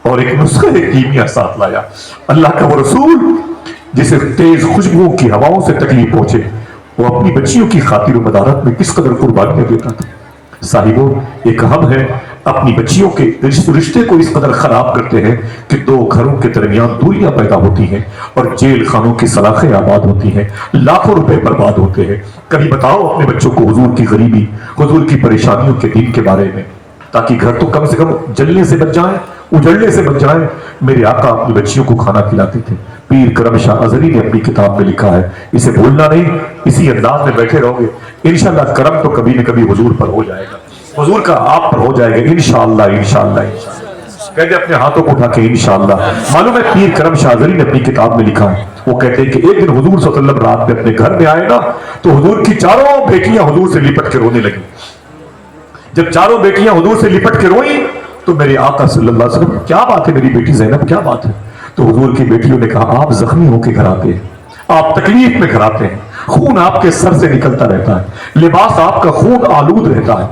और एक नुस्खे कीमिया साथ लाया। अल्लाह का वो रसूल जिसे तेज खुशबुओं की हवाओं से तकलीफ पहुंचे, वो अपनी बच्चियों की खातिर मदारत में किस कदर कुर्बानियां देता था। साहिबों, एक हम है अपनी बच्चियों के रिश्ते को इस कदर खराब करते हैं कि दो घरों के दरमियान दूरियां पैदा होती हैं और जेल खानों की सलाखें आबाद होती हैं, लाखों रुपए बर्बाद होते हैं। कभी बताओ अपने बच्चों को हुजूर की गरीबी, हुजूर की परेशानियों के दिन के बारे में, ताकि घर तो कम से कम जलने से बच जाए, उजड़ने से बच जाए। मेरे आका अपनी बच्चियों को खाना खिलाते थे। पीर करम शाह अजहरी ने अपनी किताब में लिखा है, इसे भूलना नहीं, इसी अंदाज में बैठे रहोगे इंशाअल्लाह करम तो कभी न कभी हुजूर पर हो जाएगा, हुजूर का आप पर हो जाएगा इंशाअल्लाह इंशाअल्लाह। कहते अपने हाथों को उठा के इंशाअल्लाह। मालूम है पीर करम शाह अजहरी ने अपनी किताब में लिखा है, वो कहते हैं कि एक दिन हुजूर सल्लल्लाहु अलैहि वसल्लम रात में अपने घर में आए ना, तो हुजूर की चारों बेटियां हुजूर से लिपट के रोने लगी। जब चारों बेटियां हुजूर से लिपट के रोई तो मेरे आका सल्लल्लाहु अलैहि वसल्लम, क्या बात है मेरी बेटी ज़ैनब, क्या बात है? तो हुजूर की बेटियों ने कहा, आप जख्मी होकर घर आते हैं, आप तकलीफ में घर आते हैं, खून आपके सर से निकलता रहता है, लिबास आपका खून आलूद रहता है,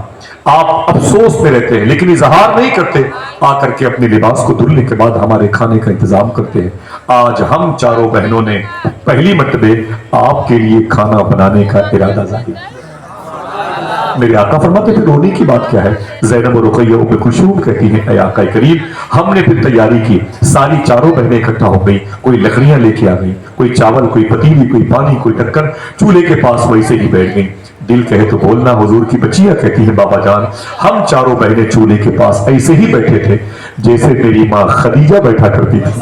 आप अफसोस में रहते हैं लेकिन इजहार नहीं करते, आकर के अपने लिबास को धुलने के बाद हमारे खाने का इंतजाम करते हैं। आज हम चारों बहनों ने पहली मर्तबे आपके लिए खाना बनाने का इरादा जाहिर किया। मेरे आका फरमाते थे रोने की बात क्या है? ज़ैनब और रुकैया पे खुशबू कहती है, ऐ आका करीम, हमने फिर तैयारी की, सारी चारों बहनें इकट्ठा हो गई, कोई लकड़ियां लेके आ गई, कोई चावल, कोई पतीली, कोई पानी, कोई ढक्कन, चूल्हे के पास वैसे ही बैठ गई। दिल कहे तो बोलना, हुजूर की बच्चियां कहती है, बाबा जान हम चारों बहनें चूल्हे के पास ऐसे ही बैठे थे जैसे मेरी माँ खदीजा बैठा करती थी।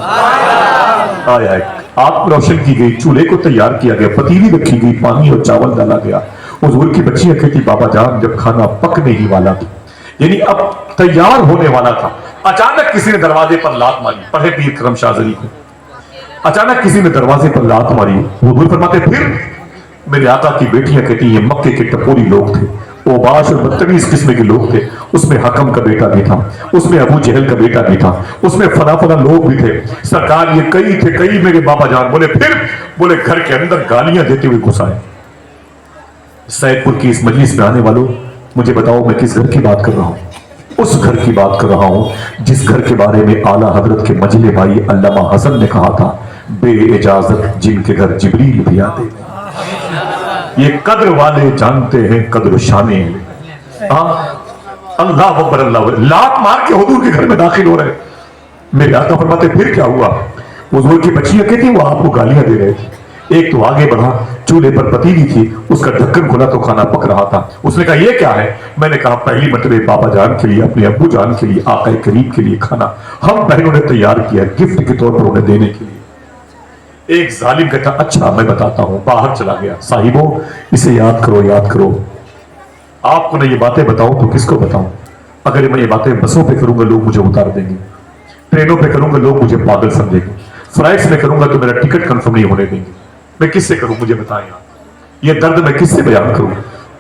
आया आग रोशन की गई, चूल्हे को तैयार किया गया, पतीली रखी गई, पानी और चावल डाला गया। हुजूर की बच्चियां कहती, बाबा जान जब खाना पकने ही वाला था, यानी अब तैयार होने वाला था, अचानक किसी ने दरवाजे पर लात मारी। पढ़े पीर करम शाह अजहरी को, अचानक किसी ने दरवाजे पर लात मारी। हुजूर फरमाते फिर मेरे आका की बेटियां कहती ये मक्के के टपोरी लोग थे, ओबाश और बदतमीज किस्म के लोग थे, उसमें हकम का बेटा भी था, उसमें अबू जहल का बेटा भी था, उसमें फला फला लोग भी थे, सरकार ये कई थे, कई मेरे बाबा जान बोले। फिर बोले घर के अंदर गालियां देते हुए घुस आए। सैदपुर की इस मजलिस में आने वालों, मुझे बताओ मैं किस घर की बात कर रहा हूं? उस घर की बात कर रहा हूं जिस घर के बारे में आला हजरत के मजले भाई अल्लामा हसन ने कहा था, बे इजाजत जिनके घर जिब्रील भी आते। ये कद्र वाले जानते हैं कद्र शाने। अल्लाह अकबर अल्लाह, लात मार के हुजूर के घर में दाखिल हो रहे। मेरे आका फरमाते फिर क्या हुआ? हुजूर की बच्चियां कहती वो आपको गालियां दे रहे थे। एक तो आगे बढ़ा, चूल्हे पर पतीली थी, उसका ढक्कन खुला तो खाना पक रहा था। उसने कहा ये क्या है? मैंने कहा पहली मरतबे बाबा जान के लिए, अपने अब्बू जान के लिए, आका करीम के लिए खाना हम बहनों ने तैयार किया गिफ्ट के तौर पर उन्हें देने के लिए। एक जालिम कहता अच्छा मैं बताता हूं, बाहर चला गया। साहिबों इसे याद करो, याद करो। आपको ना ये बातें बताऊं तो किसको बताऊं? अगर मैं ये बातें बसों पे करूंगा लोग मुझे उतार देंगे, ट्रेनों पे करूंगा लोग मुझे पागल समझेंगे, फ्लाइट्स में करूंगा तो मेरा टिकट कंफर्म नहीं होने देंगे। मैं किससे करूं? मुझे बताएं आप, ये दर्द मैं किससे बयान करूं?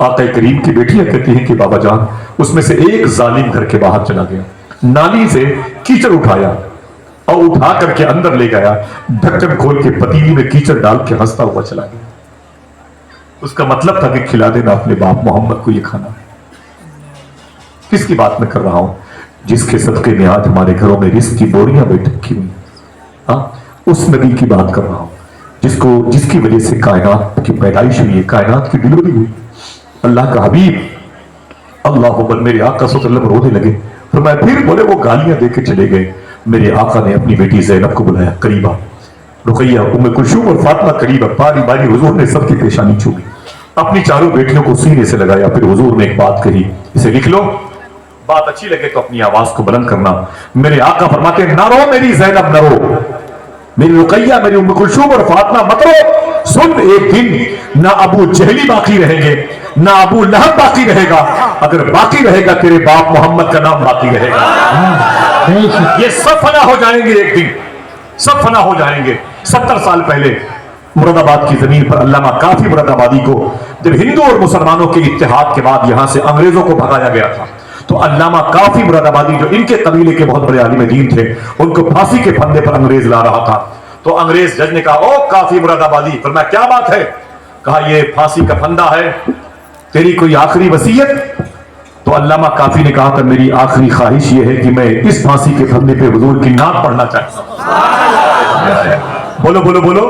आका करीम की बेटियां कहती हैं कि बाबा जान उसमें से एक जालिम घर के बाहर चला गया, नाली से कीचड़ उठाया और उठा करके अंदर ले गया, ढक्कन खोल के पतीली में कीचड़ डाल के हंसता हुआ चला गया। उसका मतलब था कि खिला देना अपने बाप मोहम्मद को ये खाना। किसकी बात मैं कर रहा हूं? जिसके सदके में आज हमारे घरों में रिस्क की बोरियां बैठ रखी हुई, उस नबी की बात कर रहा हूं जिसको, जिसकी वजह से कायनात की पैदाइश हुई है, कायनात की डिलीवरी हुई। अल्लाह का हबीब अल्लाह अकबर मेरे आका सल्लल्लाहु अलैहि वसल्लम रोने लगे। फरमाया फिर बोले वो गालियां दे के चले गए। मेरे आका ने अपनी बेटी ज़ैनब को बुलाया, करीबा, रुकैया, उम्मे कुलसूम और फातिमा करीबा। बारी बारी हुजूर ने सबकी पेशानी छूई, अपनी चारों बेटियों को सीने से लगाया। फिर हुजूर ने एक बात कही, इसे लिख लो, बात अच्छी लगे तो अपनी आवाज को बुलंद करना। मेरे आका फरमाते न रो मेरी ज़ैनब, न रो मेरी रुकैया, मेरी उम्मे कुलसूम और फातिमा, मत रो। सुन एक दिन ना अबू जहली बाकी रहेंगे, ना अबू लहब बाकी रहेगा। अगर बाकी रहेगा तेरे बाप मोहम्मद का नाम बाकी रहेगा। ये सब फना हो जाएंगे, एक दिन सब फना हो जाएंगे। 70 साल पहले मुरादाबाद की जमीन पर अल्लामा काफी मुरादाबादी को जब हिंदू और मुसलमानों के इत्तेहाद के बाद यहां से अंग्रेजों को भगाया गया था, तो अल्लामा काफी मुरादाबादी जो इनके कबीले के बहुत बड़े आलिम दीन थे, उनको फांसी के फंदे पर अंग्रेज ला रहा था। तो अंग्रेज जज ने कहा ओ काफी मुरादाबादी, फरमाया क्या बात है? कहा ये फांसी का फंदा है, तेरी कोई आखिरी वसीयत? तो अल्लामा काफी ने कहा था मेरी आखिरी ख्वाहिश ये है कि मैं इस फांसी के फंदे पे हुजूर की नात पढ़ना चाहता हूं। बोलो बोलो बोलो,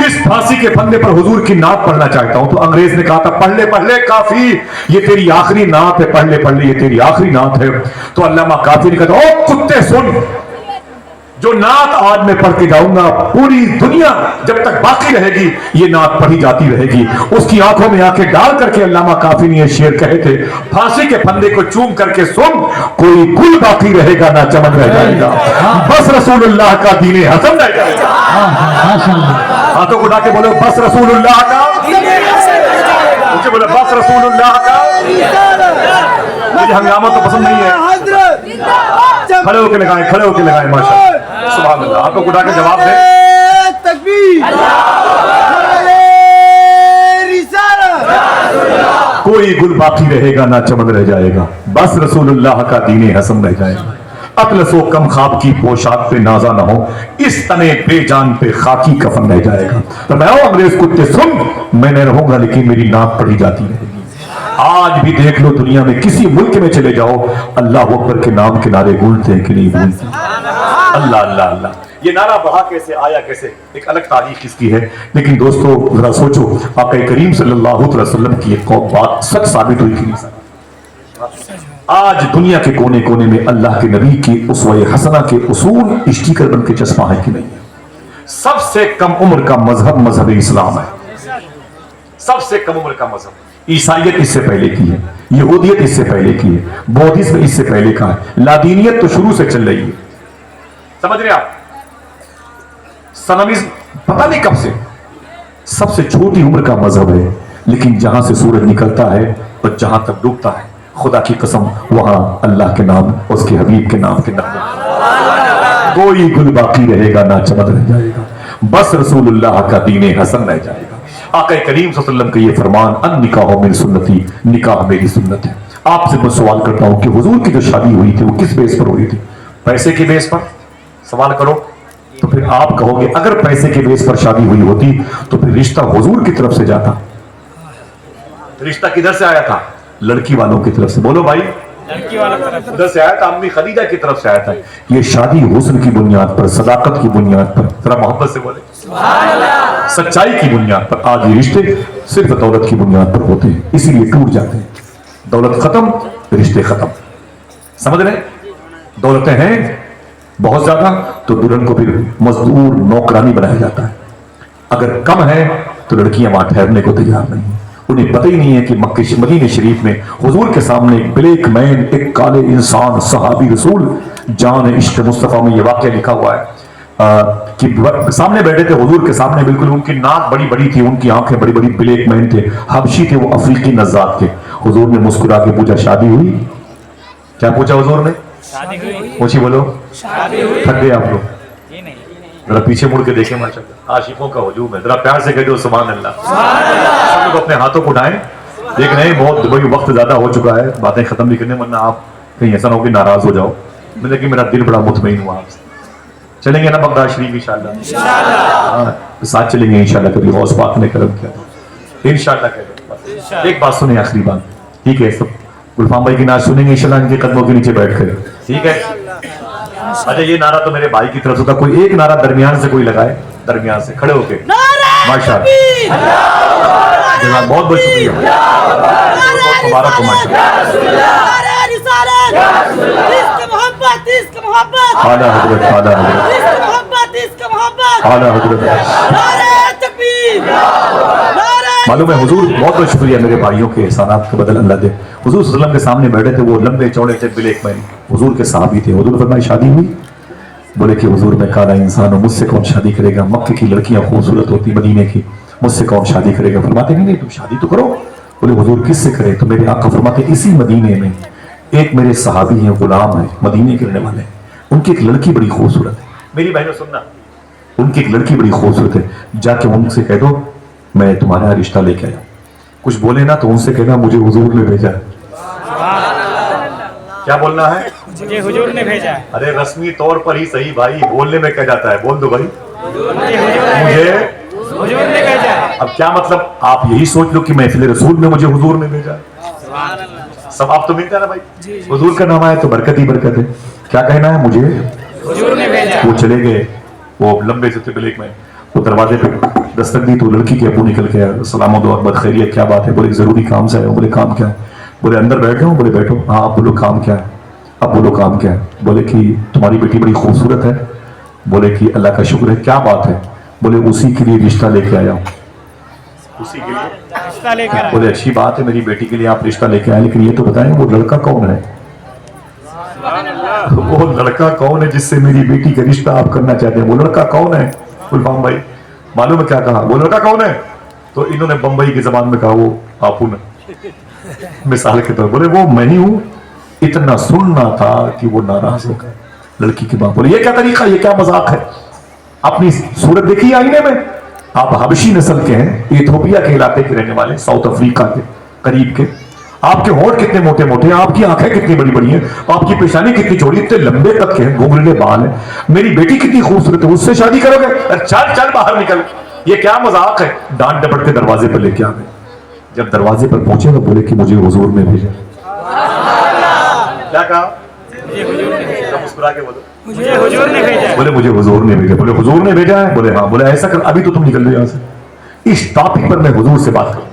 इस फांसी के फंदे पर हुजूर की नात पढ़ना चाहता हूं। तो अंग्रेज ने कहा था पढ़ ले काफी, ये तेरी आखिरी नात है, पढ़ ले ये तेरी आखिरी नात है। तो अल्लामा काफी ने कहा ओ कुत्ते सुन, जो नात आज मैं पढ़ के जाऊंगा पूरी दुनिया जब तक बाकी रहेगी ये नात पढ़ी जाती रहेगी। उसकी आंखों में आंखें डाल करके अल्लामा काफी ने ये शेर कहे थे, फांसी के फंदे को चूम करके सुन, कोई गुल बाकी रहेगा ना चमन रह जाएगा, बस रसूलुल्लाह का दीन हसन रह जाएगा। हाथों को डाके बोलो बस रसूलुल्लाह का, मुझे बोले बस रसूलुल्लाह का। मुझे हंगामा तो पसंद नहीं है, खड़े होके लगाए, खड़े होके लगाए, माशाअल्लाह सुभान अल्लाह। हाथों को डाके जवाब दे तकबीर, कोई गुल बाकी रहेगा ना चमन रह जाएगा, बस रसूलुल्लाह का दीन हसन रह जाएगा। अतलसो कम खाब की पोशाक पे नाजा ना हो, इस तने बेजान पे खाकी कफन रह जाएगा। तो मैं अंग्रेज कुत्ते सुन, मैं नहीं रहूंगा लेकिन मेरी नाक पढ़ी जाती रहेगी। आज भी देख लो दुनिया में किसी मुल्क में चले जाओ, अल्लाह अकबर के नाम के नारे गूंजते हैं कि नहीं गूंजते? अल्लाह अल्लाह अल्लाह, ये नारा बढ़ा कैसे आया, कैसे, एक अलग तारीख इसकी है। लेकिन दोस्तों जरा सोचो, आका करीम सल्लल्लाहु अलैहि वसल्लम की एक बात सच साबित हुई कि नहीं? आज दुनिया के कोने कोने में अल्लाह के नबी की उसवे हसना के उसूल स्टिकर बन के चस्पा है कि नहीं है? सबसे कम उम्र का मजहब मजहब इस्लाम है, सबसे कम उम्र का मजहब। ईसाइयत इससे पहले की है, यहूदियत इससे पहले की है, बौद्धिज्म इससे पहले का है, लादीनियत तो शुरू से चल रही है। समझ रहे आप? सनमिज्म पता नहीं कब से, सबसे छोटी उम्र का मजहब है, लेकिन जहां से सूरज निकलता है और जहां तक डूबता है, खुदा की कसम वहां अल्लाह के नाम, उसके हबीब के नाम के नाम, कोई गुल बाकी रहेगा ना चमन रह जाएगा, बस रसूलुल्लाह का दीन हसन रह जाएगा। आका करीम सल्लल्लाहु अलैहि वसल्लम का ये फरमान, अन निकाह मेरी सुन्नती, निकाह मेरी सुन्नत है। आपसे मैं सवाल करता हूं कि हुजूर की जो शादी हुई थी वो किस बेस पर हुई थी? पैसे के बेस पर? सवाल करो तो फिर आप कहोगे अगर पैसे के बेस पर शादी हुई होती तो फिर रिश्ता हुजूर की तरफ से जाता। रिश्ता किधर से आया था? लड़की वालों की तरफ से। बोलो भाई, उधर से आया था, अम्मी खदीजा की तरफ से आया था। ये शादी हुस्न की बुनियाद पर, सदाकत की बुनियाद पर, जरा मोहब्बत से बोले, सच्चाई की बुनियाद पर। आज ये रिश्ते सिर्फ दौलत की बुनियाद पर होते हैं, इसीलिए टूट जाते हैं। दौलत खत्म, रिश्ते खत्म। समझ रहे? दौलतें हैं बहुत ज्यादा तो दुल्हन को फिर मजदूर नौकरानी बनाया जाता है। अगर कम है तो लड़कियां वहां ठहरने को तैयार नहीं है। उन्हें पता ही नहीं है कि मदीने शरीफ में हुजूर के सामने एक ब्लैक मैन, एक काले इंसान, सहाबी रसूल जान इश्क मुस्तफा में ये वाक़या लिखा हुआ है कि सामने बैठे थे हुजूर के सामने, बिल्कुल उनकी नाक बड़ी बड़ी थी, उनकी आंखें बड़ी बड़ी, ब्लैक मैन थे, हबशी थे, वो अफ्रीकी नज़ात के। हुजूर ने मुस्कुरा के पूछा, शादी हुई? क्या पूछा हुजूर ने? पूछी बोलो, थक गए आप लोग? जरा पीछे मुड़ के देखें, माशाअल्लाह आशिकों का हुजूम है। जरा प्यार से कह दो सुभान अल्लाह। सब लोग अपने हाथों को उठाएं। देख रहे हैं बहुत भाई वक्त ज्यादा हो चुका है, बातें खत्म नहीं करने, वरना आप कहीं ऐसा ना हो कि नाराज हो जाओ। लेकिन मेरा दिल बड़ा मुतमईन हुआ आपसे। चलेंगे ना बगदाद शरीफ इंशाअल्लाह? साथ चलेंगे इंशाअल्लाह। कभी गौस पाक ने करम किया इंशाअल्लाह। एक बात सुने, आखिरी बात, ठीक है? सब गुलफाम भाई की नाच सुनेंगे इंशाअल्लाह इनके कदमों के नीचे बैठ कर, ठीक है? अच्छा, ये नारा तो मेरे भाई की तरफ से था, कोई एक नारा दरमियान से कोई लगाए, दरमियान से खड़े होके। माशाअल्लाह, बहुत बहुत शुक्रिया, मुबारक हो माशाअल्लाह। आला हज़रत, आला हज़रत, आला हज़रत। मालूम है हुजूर, बहुत बहुत शुक्रिया मेरे भाइयों के एहसानात के बदल अल्लाह दे। हुजूर सल्लल्लाहु अलैहि वसल्लम के सामने बैठे थे, वो लंबे चौड़े थे, ब्लैक मैन, हुजूर के सहाबी थे। हुजूर फरमाया, शादी हुई? बोले कि हुजूर मैं काला इंसान हूँ, मुझसे कौन शादी करेगा? मक्के की लड़कियां खूबसूरत होती, मदीने की, मुझसे कौन शादी करेगा? फरमाते नहीं नहीं तुम शादी तो करो। बोले हुजूर किससे करे? तो मेरे आका फरमाते, इसी मदीने में एक मेरे सहाबी हैं, गुलाम है, मदीने के रहने वाले, उनकी एक लड़की बड़ी खूबसूरत है। मेरी बहनों सुनना, उनकी एक लड़की बड़ी खूबसूरत है, जाके उनसे कह दो मैं तुम्हारा रिश्ता लेके आया। कुछ बोले ना तो उनसे कहना मुझे हुजूर ने भेजा है। क्या बोलना है? मुझे हुजूर ने भेजा है। अरे रस्मी तौर पर ही सही भाई, बोलने में क्या जाता है, बोल दो भाई, मुझे हुजूर ने भेजा है। अब क्या मतलब? आप यही सोच लो कि महफिल रसूल में मुझे हुजूर ने भेजा है। सब आप तो मिलता है ना भाई, हुजूर का नाम आया तो बरकत ही बरकत है। क्या कहना है? मुझे हुजूर ने भेजा। वो चले गए, वो लंबे से थे ब्लैक में, वो दरवाजे पे दस्तक दी तो लड़की के अबू निकल के आया, सलाम दो अकबर खैरियत, क्या बात है? बोले जरूरी काम से आया। बोले काम क्या है? बोले अंदर बैठ जाओ। बोले बैठो। हाँ आप बोलो काम क्या है? अब बोलो काम क्या है? बोले कि तुम्हारी बेटी बड़ी खूबसूरत है। बोले कि अल्लाह का शुक्र है। क्या बात है? बोले उसी के लिए रिश्ता लेके आया हूँ। उसी के लिए रिश्ता लेकर आया। बोले अच्छी बात है, मेरी बेटी के लिए आप रिश्ता लेके आए, लेकिन ये तो बताएं वो लड़का कौन है? वो लड़का कौन है जिससे मेरी बेटी का रिश्ता आप करना चाहते हैं? वो लड़का कौन है? गुलफाम भाई मालूम है क्या कहा? वो लड़का कौन है? तो इन्होंने बंबई की जबान में कहा वो आपू ने, मिसाल के तौर। बोले वो मैं ही हूं। इतना सुनना था कि वो नाराज हो गए। लड़की की मां बोले ये क्या तरीका, ये क्या मजाक है? अपनी सूरत देखी आईने में? आप हबशी नस्ल के हैं, इथोपिया के इलाके के रहने वाले, साउथ अफ्रीका के करीब के। आपके होंठ कितने मोटे मोटे हैं, आपकी आंखें कितनी बड़ी बड़ी हैं, आपकी पेशानी कितनी चौड़ी, इतने लंबे तक के घुंघरीले बाल हैं। मेरी बेटी कितनी खूबसूरत है, उससे शादी करोगे? चल चल बाहर निकल, ये क्या मजाक है? डांट डपट के दरवाजे पर लेके आ गए। जब दरवाजे पर पहुंचे तो बोले कि मुझे हुजूर ने भेजा। क्या कहा? मुस्कुरा के बोलो मुझे हुजूर ने भेजा। बोले मुझे हुजूर ने भेजा। बोले हुजूर ने भेजा है? बोले हाँ। बोले ऐसा कर, अभी तो तुम निकल लो यहाँ से, इस टॉपिक पर मैं हुजूर से बात करूंगा,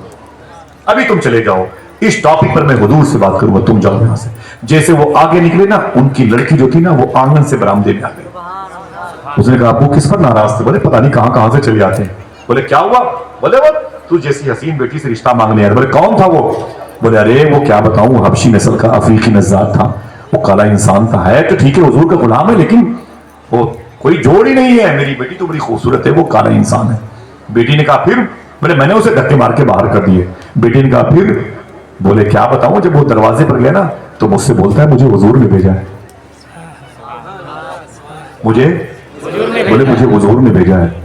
अभी तुम चले जाओ, इस टॉपिक पर मैं हुजूर से बात करूंगा, तुम जाओ यहाँ से। जैसे वो आगे निकले ना, उनकी लड़की जो थी ना वो आंगन से बरामदे में आ गई। उसने कहा आपको किस पर नाराज थे? बोले पता नहीं कहां से चले जाते हैं। बोले क्या हुआ? बोले वो तू जैसी हसीन बेटी से रिश्ता मांगने आया। बोले कौन था वो? बोले अरे वो क्या बताऊं, हबशी नस्ल का अफ्रीकी नज़ात था, वो काला इंसान था, है तो ठीक है हुजूर का गुलाम है, लेकिन वो कोई जोड़ ही नहीं है। मेरी बेटी तो बड़ी खूबसूरत है, वो काला इंसान है। बेटी ने कहा फिर? बोले मैंने उसे धक्के मार के बाहर कर दिए। बेटी ने कहा फिर? बोले क्या बताऊं, जब वो दरवाजे पर गया ना तो मुझसे बोलता है मुझे हुजूर ने भेजा है। मुझे बोले मुझे हुजूर ने भेजा है।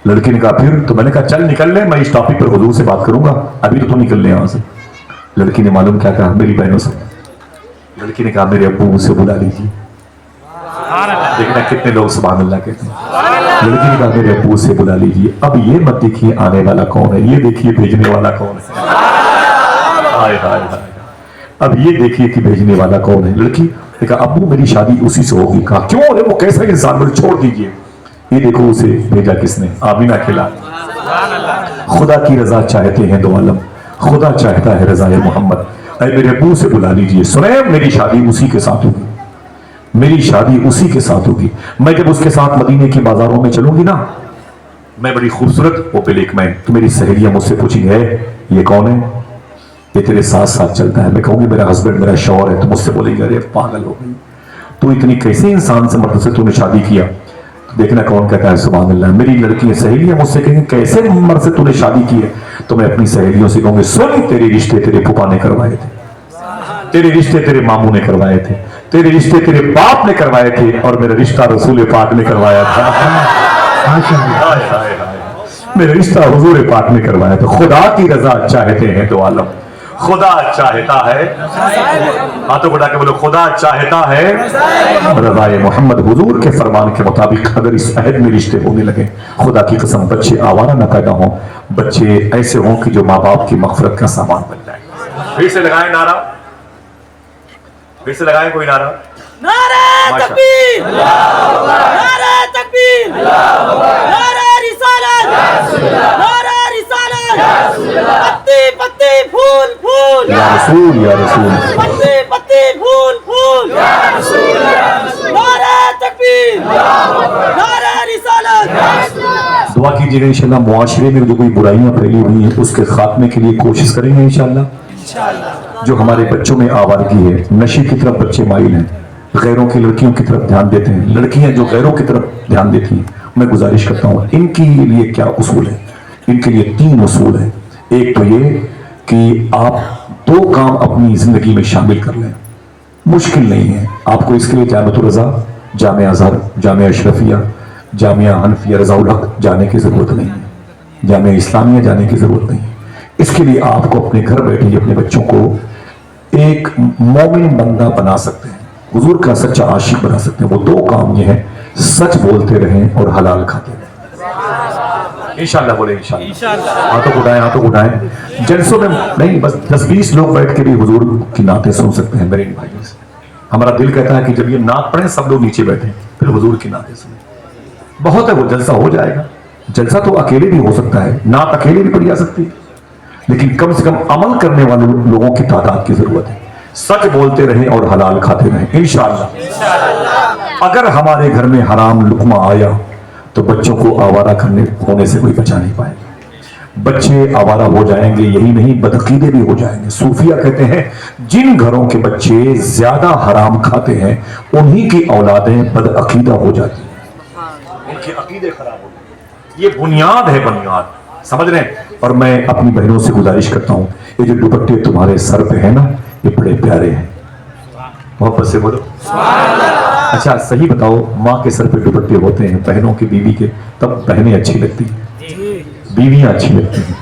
लड़की ने कहा फिर? तो मैंने कहा चल निकल ले, मैं इस टॉपिक पर हुजूर से बात करूंगा, अभी तो निकल ले यहां से। लड़की ने मालूम क्या कहा मेरी बहनों से? लड़की ने कहा मेरे अब्बू से बुला लीजिए। देखना कितने लोग सुभान अल्लाह कहते हैं। लड़की ने कहा मेरे अब्बू से बुला लीजिए। अब ये मत देखिए आने वाला कौन है, ये देखिए भेजने वाला कौन है। हाय हाय हाय। अब ये देखिए कि भेजने वाला कौन है। लड़की ने कहा अब्बू मेरी शादी उसी से होगी। कहा क्यों? अरे वो कैसा इंसान, मुझे छोड़ दीजिए। ये देखो उसे भेजा किसने? आमिना के लाल। खुदा की रजा चाहते हैं दो आलम, खुदा चाहता है रजाए मोहम्मद। अरे मेरे अब्बू से बुला लीजिए, सुने मेरी शादी उसी के साथ होगी, मेरी शादी उसी के साथ होगी। मैं जब उसके साथ मदीने के बाजारों में चलूंगी ना, मैं बड़ी खूबसूरत, वो पेलेक मैं, तो मेरी सहेलियां मुझसे पूछेंगे ये कौन है? ये तेरे साथ साथ चलता है। मैं कहूंगी मेरा हस्बैंड, मेरा शौहर है। तो मुझसे बोलेंगे अरे पागल हो गई, तो इतनी कैसे इंसान से मर्द से तूने शादी किया? तो देखना कौन कहता है सुभान अल्लाह। मेरी लड़की सहेलियां मुझसे कहेंगे कैसे मर्द से तूने शादी की है? तो मैं अपनी सहेलियों से कहूंगी सुन, तेरे रिश्ते तेरे फूफा ने करवाए थे, तेरे रिश्ते तेरे मामू ने करवाए थे, तेरे रिश्ते तेरे बाप ने करवाए थे, और मेरा रिश्ता रसूल पाक ने करवाया था। मेरा रिश्ता हुजूर पाक ने करवाया था। खुदा की रजा चाहते हैं दो आलम, खुदा चाहता है, हाथों बढ़ा के बोलो खुदा चाहता है रज़ाए मोहम्मद। हुजूर के फरमान के मुताबिक अगर इस अहद में रिश्ते होने लगे, खुदा की कसम बच्चे आवारा न पैदा हों, बच्चे ऐसे हों कि जो माँ बाप की मग़फ़िरत का सामान बन जाए। फिर से लगाएं नारा, फिर से लगाएं कोई नारा। नारे तकबीर, नारे तकबीर, नारे रिसालत, नारे रिसालत, पत्ती पत्ती फूल फूल, या रसूल या रसूल, पत्ती पत्ती फूल फूल, या रसूल, नारे तकबीर, नारे रिसालत। दुआ कीजिएगा इंशाअल्लाह मुआशरे में जो कोई बुराइयां फैली हुई हैं उसके खात्मे के लिए कोशिश करेंगे इंशाअल्लाह। जो हमारे बच्चों में आवारगी है, नशे की तरफ बच्चे माइल हैं, गैरों की लड़कियों की तरफ ध्यान देते हैं, लड़कियां जो गैरों की तरफ ध्यान देती हैं, मैं गुजारिश करता हूँ इनके लिए क्या उसूल है? इनके लिए 3 उसूल है। एक तो ये कि आप 2 काम अपनी जिंदगी में शामिल कर लें, मुश्किल नहीं है आपको इसके लिए जामिअतुर रज़ा, जामिया अज़हर, जामिया अशरफिया, जामिया हनफिया रज़ाउल हक जाने की जरूरत नहीं है, जामिया इस्लामिया जाने की जरूरत नहीं है। इसके लिए आपको अपने घर बैठे ही अपने बच्चों को एक मोमिन बंदा बना सकते हैं, हुजूर का सच्चा आशिक बना सकते हैं। वो 2 काम ये हैं, सच बोलते रहें और हलाल खाते रहें। इंशाअल्लाह बोले इंशाअल्लाह। हाथों को उठाएं, हाथों को उठाएं। जलसों में नहीं, बस 10-20 लोग बैठ के भी हुजूर की नातें सुन सकते हैं मेरे इन भाइयों से। हमारा दिल कहता है कि जब ये नात पढ़े सब लोग नीचे बैठे फिर हुजूर की नातें सुने। बहुत है, वो जलसा हो जाएगा। जलसा तो अकेले भी हो सकता है, नात अकेले भी पढ़ी जा सकती है, लेकिन कम से कम अमल करने वाले लोगों की तादाद की जरूरत है। सच बोलते रहें और हलाल खाते रहें इंशाअल्लाह। अगर हमारे घर में हराम लुकमा आया तो बच्चों को आवारा करने होने से कोई बचा नहीं पाएगा। बच्चे आवारा हो जाएंगे, यही नहीं बदअकीदे भी हो जाएंगे। सूफिया कहते हैं जिन घरों के बच्चे ज्यादा हराम खाते हैं उन्हीं की औलादें बदअकीदा हो जाती हैं, उनके अकीदे खराब हो जाते हैं। ये बुनियाद है, बुनियाद समझ रहे हैं। और मैं अपनी बहनों से गुजारिश करता हूं, ये जो दुपट्टे तुम्हारे सर पे है ना, ये बड़े प्यारे हैं, मोहब्बत से बोलो। अच्छा सही बताओ, माँ के सर पे दुपट्टे होते हैं बहनों के, बीवी के, तब बहनें अच्छी लगती हैं, बीवियां अच्छी लगती हैं।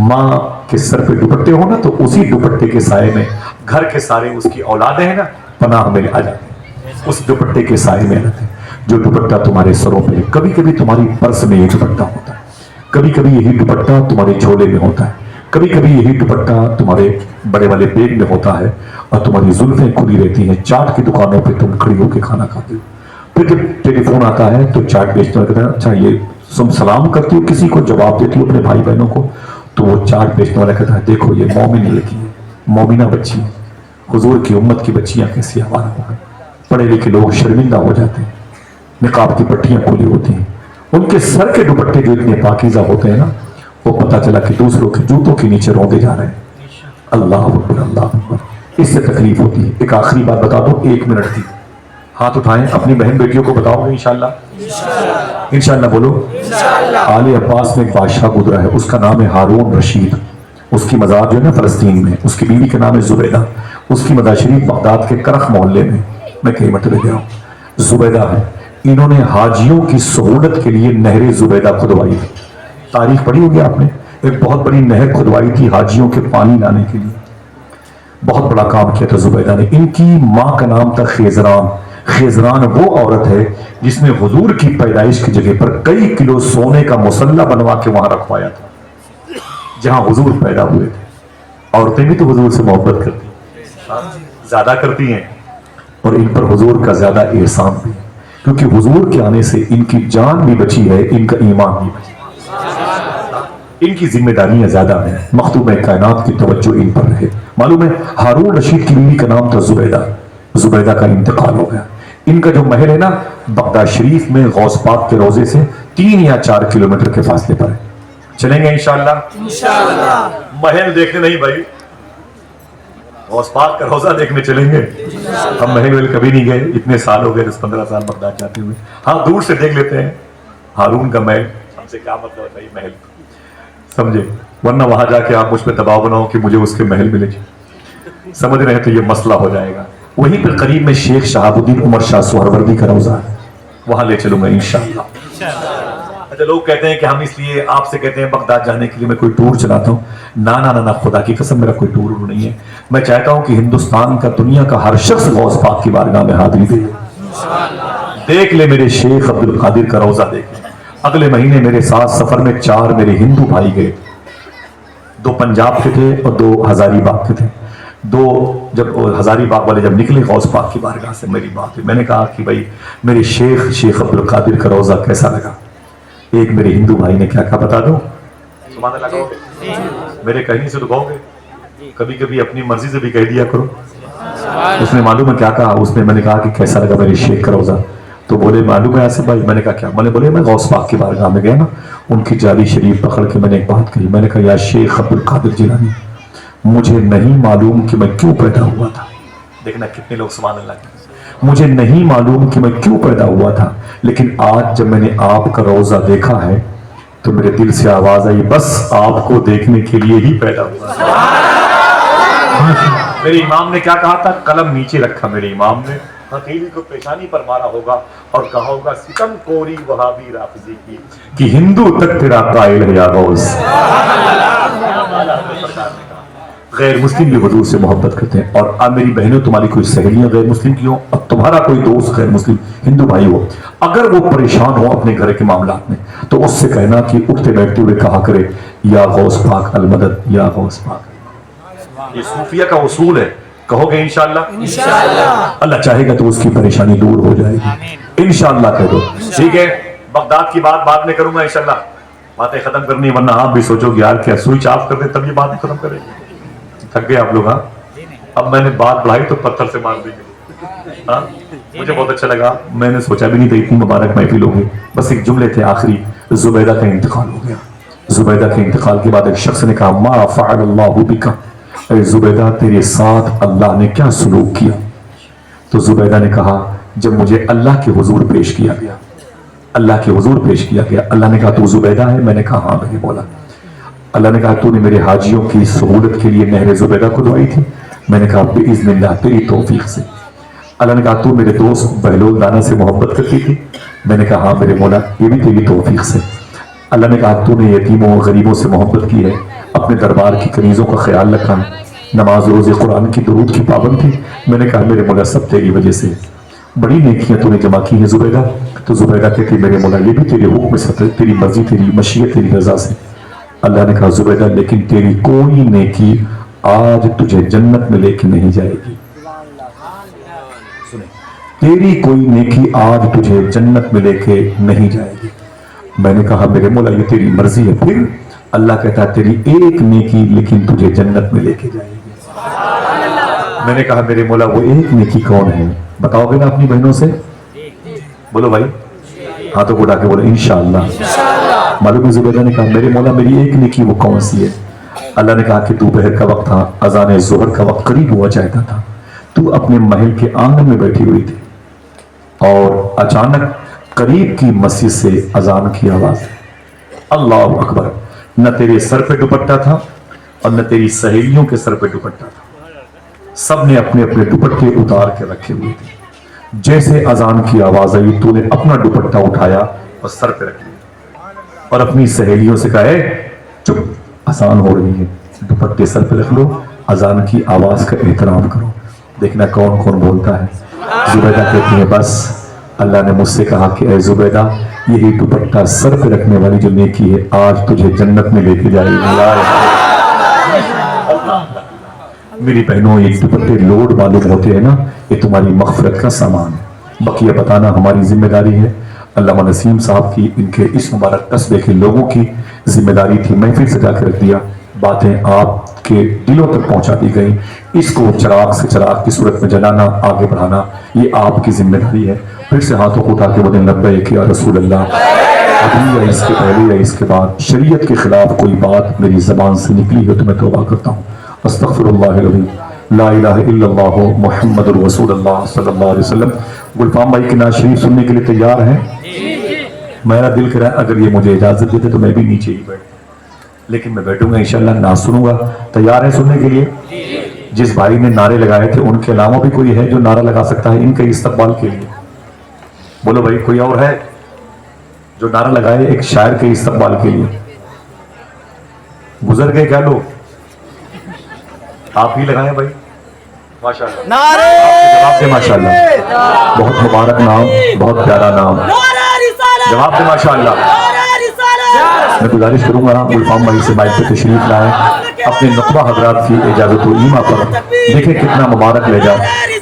माँ के सर पे दुपट्टे हो ना तो उसी दुपट्टे के साए में घर के सारे उसकी औलादें हैं ना पनाह में आ जाते हैं, उस दुपट्टे के साए में रहते हैं। जो दुपट्टा तुम्हारे सरों पे, कभी कभी तुम्हारी पर्स में ये दुपट्टा होता है, कभी कभी यही दुपट्टा तुम्हारे झोले में होता है, कभी कभी यही दुपट्टा तुम्हारे बड़े वाले बैग में होता है, और तुम्हारी जुल्फें खुली रहती हैं। चाट की दुकानों पे तुम खड़ी होकर खाना खाते हो, फिर जब टेलीफोन आता है तो चाट बेचने वाला कहता है अच्छा ये तुम सलाम करती हो, किसी को जवाब देती हो अपने भाई बहनों को, तो वो चाट बेचने वाला कहता है देखो ये मोमिन लड़की है, मोमिना बच्ची है, हुजूर की उम्मत की बच्चियां कैसी आवारा हो गई। पढ़े लिखे लोग शर्मिंदा हो जाते हैं, निकाब की पट्टियां खुली होती हैं, उनके सर के दुपट्टे जो इतने पाकीज़ा होते हैं ना, वो पता चला कि दूसरों के जूतों के नीचे रौंदे जा रहे हैं। अल्लाह अकबर, अल्लाह अकबर। इससे तकलीफ होती है। एक आखिरी बात बता दो, 1 मिनट की, हाथ उठाएं, अपनी बहन बेटियों को बताओगे इंशाअल्लाह, इंशाअल्लाह बोलो। आले अब्बास में एक बादशाह गुजरा है, उसका नाम है हारून रशीद, उसकी मज़ार जो है ना फलस्तीन में, उसकी बीवी का नाम है जुबैदा, उसकी मज़ार शरीफ बगदाद के करख मोहल्ले में, मैं कई मरतबे गया हूँ, जुबैदा है। इन्होंने हाजियों की सहूलत के लिए नहर जुबैदा खुदवाई थी, तारीख पढ़ी होगी आपने, एक बहुत बड़ी नहर खुदवाई थी हाजियों के पानी लाने के लिए, बहुत बड़ा काम किया था जुबैदा ने। इनकी माँ का नाम था खेजरान। खेजरान वो औरत है जिसने हुजूर की पैदाइश की जगह पर कई किलो सोने का मुसल्ला बनवा के वहां रखवाया था जहां हुजूर पैदा हुए थे। औरतें भी तो हुजूर से मोहब्बत करती, ज्यादा करती हैं और इन पर हुजूर का ज्यादा एहसान भी है, क्योंकि हुजूर के आने से इनकी जान भी बची है, इनका ईमान भी बची है, इनकी जिम्मेदारियां ज्यादा हैं, मखदूम कायनात की तवज्जो इन पर रहे। मालूम है हारून रशीद की बीवी का नाम था जुबैदा, जुबैदा का इंतकाल हो गया। इनका जो महल है ना बगदाद शरीफ में गौस पाक के रोजे से 3 या 4 किलोमीटर के फासले पर है। चलेंगे इंशाअल्लाह। महल देखने नहीं भाई, गौस पाक का रोजा देखने चलेंगे। हम महल वहल कभी नहीं गए, इतने साल हो गए, 10-15 साल बगदाद जाते हुए। हाँ दूर से देख लेते हैं हारून का महल, हमसे क्या मतलब है भाई महल, समझे, वरना वहां जाके आप मुझ पर दबाव बनाओ कि मुझे उसके महल मिले, समझ रहे हैं, तो ये मसला हो जाएगा। वहीं पर करीब में शेख शहाबुद्दीन उमर शाह सुहरवर्दी का रोजा है, वहां ले चलूंगा इंशाअल्लाह। अच्छा लोग कहते हैं कि हम इसलिए आपसे कहते हैं बगदाद जाने के लिए मैं कोई टूर चलाता हूँ, ना ना ना ना, खुदा की कसम मेरा कोई टूर नहीं है। मैं चाहता हूँ कि हिंदुस्तान का दुनिया का हर शख्स गौस पाक की बारगाह में हाजिरी दे, देख ले मेरे शेख अब्दुल कादिर का रोजा देख ले। अगले महीने मेरे साथ सफर में 4 मेरे हिंदू भाई गए, 2 पंजाब के थे और 2 हजारीबाग के थे। 2 जब हजारीबाग वाले जब निकले गौस पाक की बारगाह से, मेरी बात हुई, मैंने कहा कि भाई मेरे शेख अब्दुल कादिर का रोजा कैसा लगा। एक मेरे हिंदू भाई ने क्या कहा बता दो, मेरे कहने से तो कहोगे, कभी कभी अपनी मर्जी से भी कह दिया करो। उसने मालूम है क्या कहा, उसने, मैंने कहा कि कैसा लगा मेरे शेख का रोजा, तो बोले मालूम है आसिफ भाई, मैंने कहा क्या, मैंने बोले मैं गौस पाक की बारगाह में गया ना, उनकी जाली शरीफ पकड़ के मैंने एक बात कही, मैंने कहा यार शेख अब्दुल कादिर जिलानी, मुझे नहीं मालूम कि मैं क्यों पैदा हुआ था। देखना कितने लोग सुभान अल्लाह, मुझे नहीं मालूम कि मैं क्यों पैदा हुआ था, लेकिन आज जब मैंने आपका रोजा देखा है तो मेरे दिल से आवाज आई, बस आपको देखने के लिए ही पैदा हुआ। मेरे इमाम ने क्या कहा था, कलम नीचे रखा मेरे इमाम ने, हकीमी को पेशानी पर मारा होगा और कहा होगा सितम कोरी वहाबी राफिजी की कि हिंदू तक तेरा कायल है या गौस। गैर मुस्लिम भी हुजूर से मोहब्बत करते हैं, और अब मेरी बहनों तुम्हारी कोई सहेलियां गैर मुस्लिम की हो और तुम्हारा कोई दोस्त गैर मुस्लिम हिंदू भाई हो, अगर वो परेशान हो अपने घर के मामलात में, तो उससे कहना कि उठते बैठते हुए कहा करे या गौस पाक अल मदद, या गौस पाक। ये सूफिया का उसूल है, कहोगे इंशाअल्लाह, अल्लाह चाहेगा तो उसकी परेशानी दूर हो जाएगी, इंशाअल्लाह कह दो। ठीक है, बगदाद की बात बाद में करूंगा इंशाअल्लाह, बातें खत्म करनी, वरना आप भी सोचोगे यार क्या स्विच ऑफ कर दे तब ये बात खत्म करेंगे। थक गए आप लोग। हाँ अब मैंने बात बढ़ाई तो पत्थर से मार देंगे। हाँ मुझे बहुत अच्छा लगा, मैंने सोचा भी नहीं था इतनी मुबारक महफिल होगी। बस एक जुमले थे आखिरी, जुबैदा का इंतकाल हो गया। जुबैदा के इंतकाल के बाद एक शख्स ने कहा मा फ़अल अल्लाहु बिका, अरे जुबैदा तेरे साथ अल्लाह ने क्या सलूक किया। तो जुबैदा ने कहा जब मुझे अल्लाह के हुजूर पेश किया गया, अल्लाह के हुजूर पेश किया गया, अल्लाह ने कहा तू जुबैदा है, मैंने कहा हाँ मैंने बोला। अल्लाह ने कहा तूने मेरे हाजियों की सहूलत के लिए नहर जुबैदा को दुआई थी, मैंने कहा बिइज़्निल्लाह तेरी तौफीक से। अल्लाह ने कहा तू मेरे दोस्त बहलोल राना से मोहब्बत करती थी, मैंने कहा हाँ मेरे मौला ये भी तेरी तौफीक से। अल्लाह ने कहा तूने यतीमों और गरीबों से मोहब्बत की है, अपने दरबार की कनीज़ों का ख्याल रखा, नमाज रोज़े कुरान की दुरूद की पाबंद थी, मैंने कहा मेरे मौला सब तेरी वजह से, बड़ी नेकियां तूने जमा की है जुबैदा। तो जुबैदा कहती मेरे मौला ये भी तेरे हुक्म से, तेरी मर्जी, तेरी मशीयत, तेरी रजा से। अल्लाह ने कहा जुबैदा लेकिन तेरी कोई नेकी आज तुझे जन्नत में लेके नहीं जाएगी, तेरी कोई नेकी आज तुझे जन्नत में लेके नहीं जाएगी। मैंने कहा मेरे मौला ये तेरी मर्जी है। फिर अल्लाह कहता है तेरी एक नेकी लेकिन तुझे जन्नत में लेके जाएगी। मैंने कहा मेरे मौला वो एक नेकी कौन है, बताओगे ना अपनी बहनों से, बोलो भाई, हाथों को उठा के बोलो इंशाअल्लाह। मालूम जुबैदा ने कहा मेरे मौला मेरी एक नेकी वो कौन सी है। अल्लाह ने कहा कि दोपहर का वक्त था, अजान ज़ोहर का वक्त करीब हुआ चाहता था, तू अपने महल के आंगन में बैठी हुई थी और अचानक करीब की मस्जिद से अजान की आवाज, अल्लाह अकबर। न तेरे सर पे दुपट्टा था और न तेरी सहेलियों के सर पे दुपट्टा था, सब ने अपने अपने दुपट्टे उतार के रखे हुए थे। जैसे अजान की आवाज आई तूने अपना दुपट्टा उठाया और सर पे रख लिया और अपनी सहेलियों से कहा चुप, अजान हो रही है, दुपट्टे सर पे रख लो, अजान की आवाज का एहतराम करो। देखना कौन कौन बोलता है। जुबैदा कहती है बस अल्लाह ने मुझसे कहा कि ऐ जुबैदा यही दुपट्टा सर पे रखने वाली जो नेकी है आज तुझे जन्नत में लेके जाएगी। मेरी बहनों, ये दुपट्टे लोड मालूम होते हैं ना, ये तुम्हारी मगफरत का सामान है, बकिया बताना हमारी जिम्मेदारी है। अल्लामा नसीम साहब की, इनके इस मुबारक कस्बे के लोगों की जिम्मेदारी थी, महफिल सजा के रख दिया, बातें आपके दिलों तक पहुंचा दी गई, इसको चिराग से चिराग की सूरत में जलाना, आगे बढ़ाना, ये आपकी जिम्मेदारी है। फिर से हाथों को उठा के बोलें लब्बैक या रसूल अल्लाह। अभी या इसके पहले या इसके बाद शरीयत के खिलाफ कोई बात मेरी जबान से निकली हो तो मैं तौबा करता हूँ। अस्तगफिरुल्लाह अज़ीम, ला इलाहा इल्लल्लाह मुहम्मदुर रसूलुल्लाह सल्लल्लाहु अलैहि वसल्लम। गुलफाम भाई की नात शरीफ सुनने के लिए तैयार हैं? मेरा दिल करा अगर ये मुझे इजाजत देते तो मैं भी नीचे ही बैठ, लेकिन मैं बैठूंगा इंशाल्लाह, नात सुनूंगा। तैयार है सुनने के लिए? जिस भाई ने नारे लगाए थे उनके अलावा भी कोई है जो नारा लगा सकता है इनके इस्तकबाल के लिए? बोलो भाई, कोई और है जो नारा लगाए एक शायर के इस्तकबाल के लिए? गुजर गए क्या लोग? आप ही लगाए भाई, माशाल्लाह। नारे जवाब दे माशाल्लाह, बहुत मुबारक नाम, बहुत प्यारा नाम, नारे रिसालत, जवाब दे माशाल्लाह। नारे रिसालत। मैं गुजारिश करूंगा गुलफाम भाई से माइक पे तशरीफ लाए, अपने नुकबा हजरात की इजाजत व ईमा पर देखें कितना मुबारक ले जाए।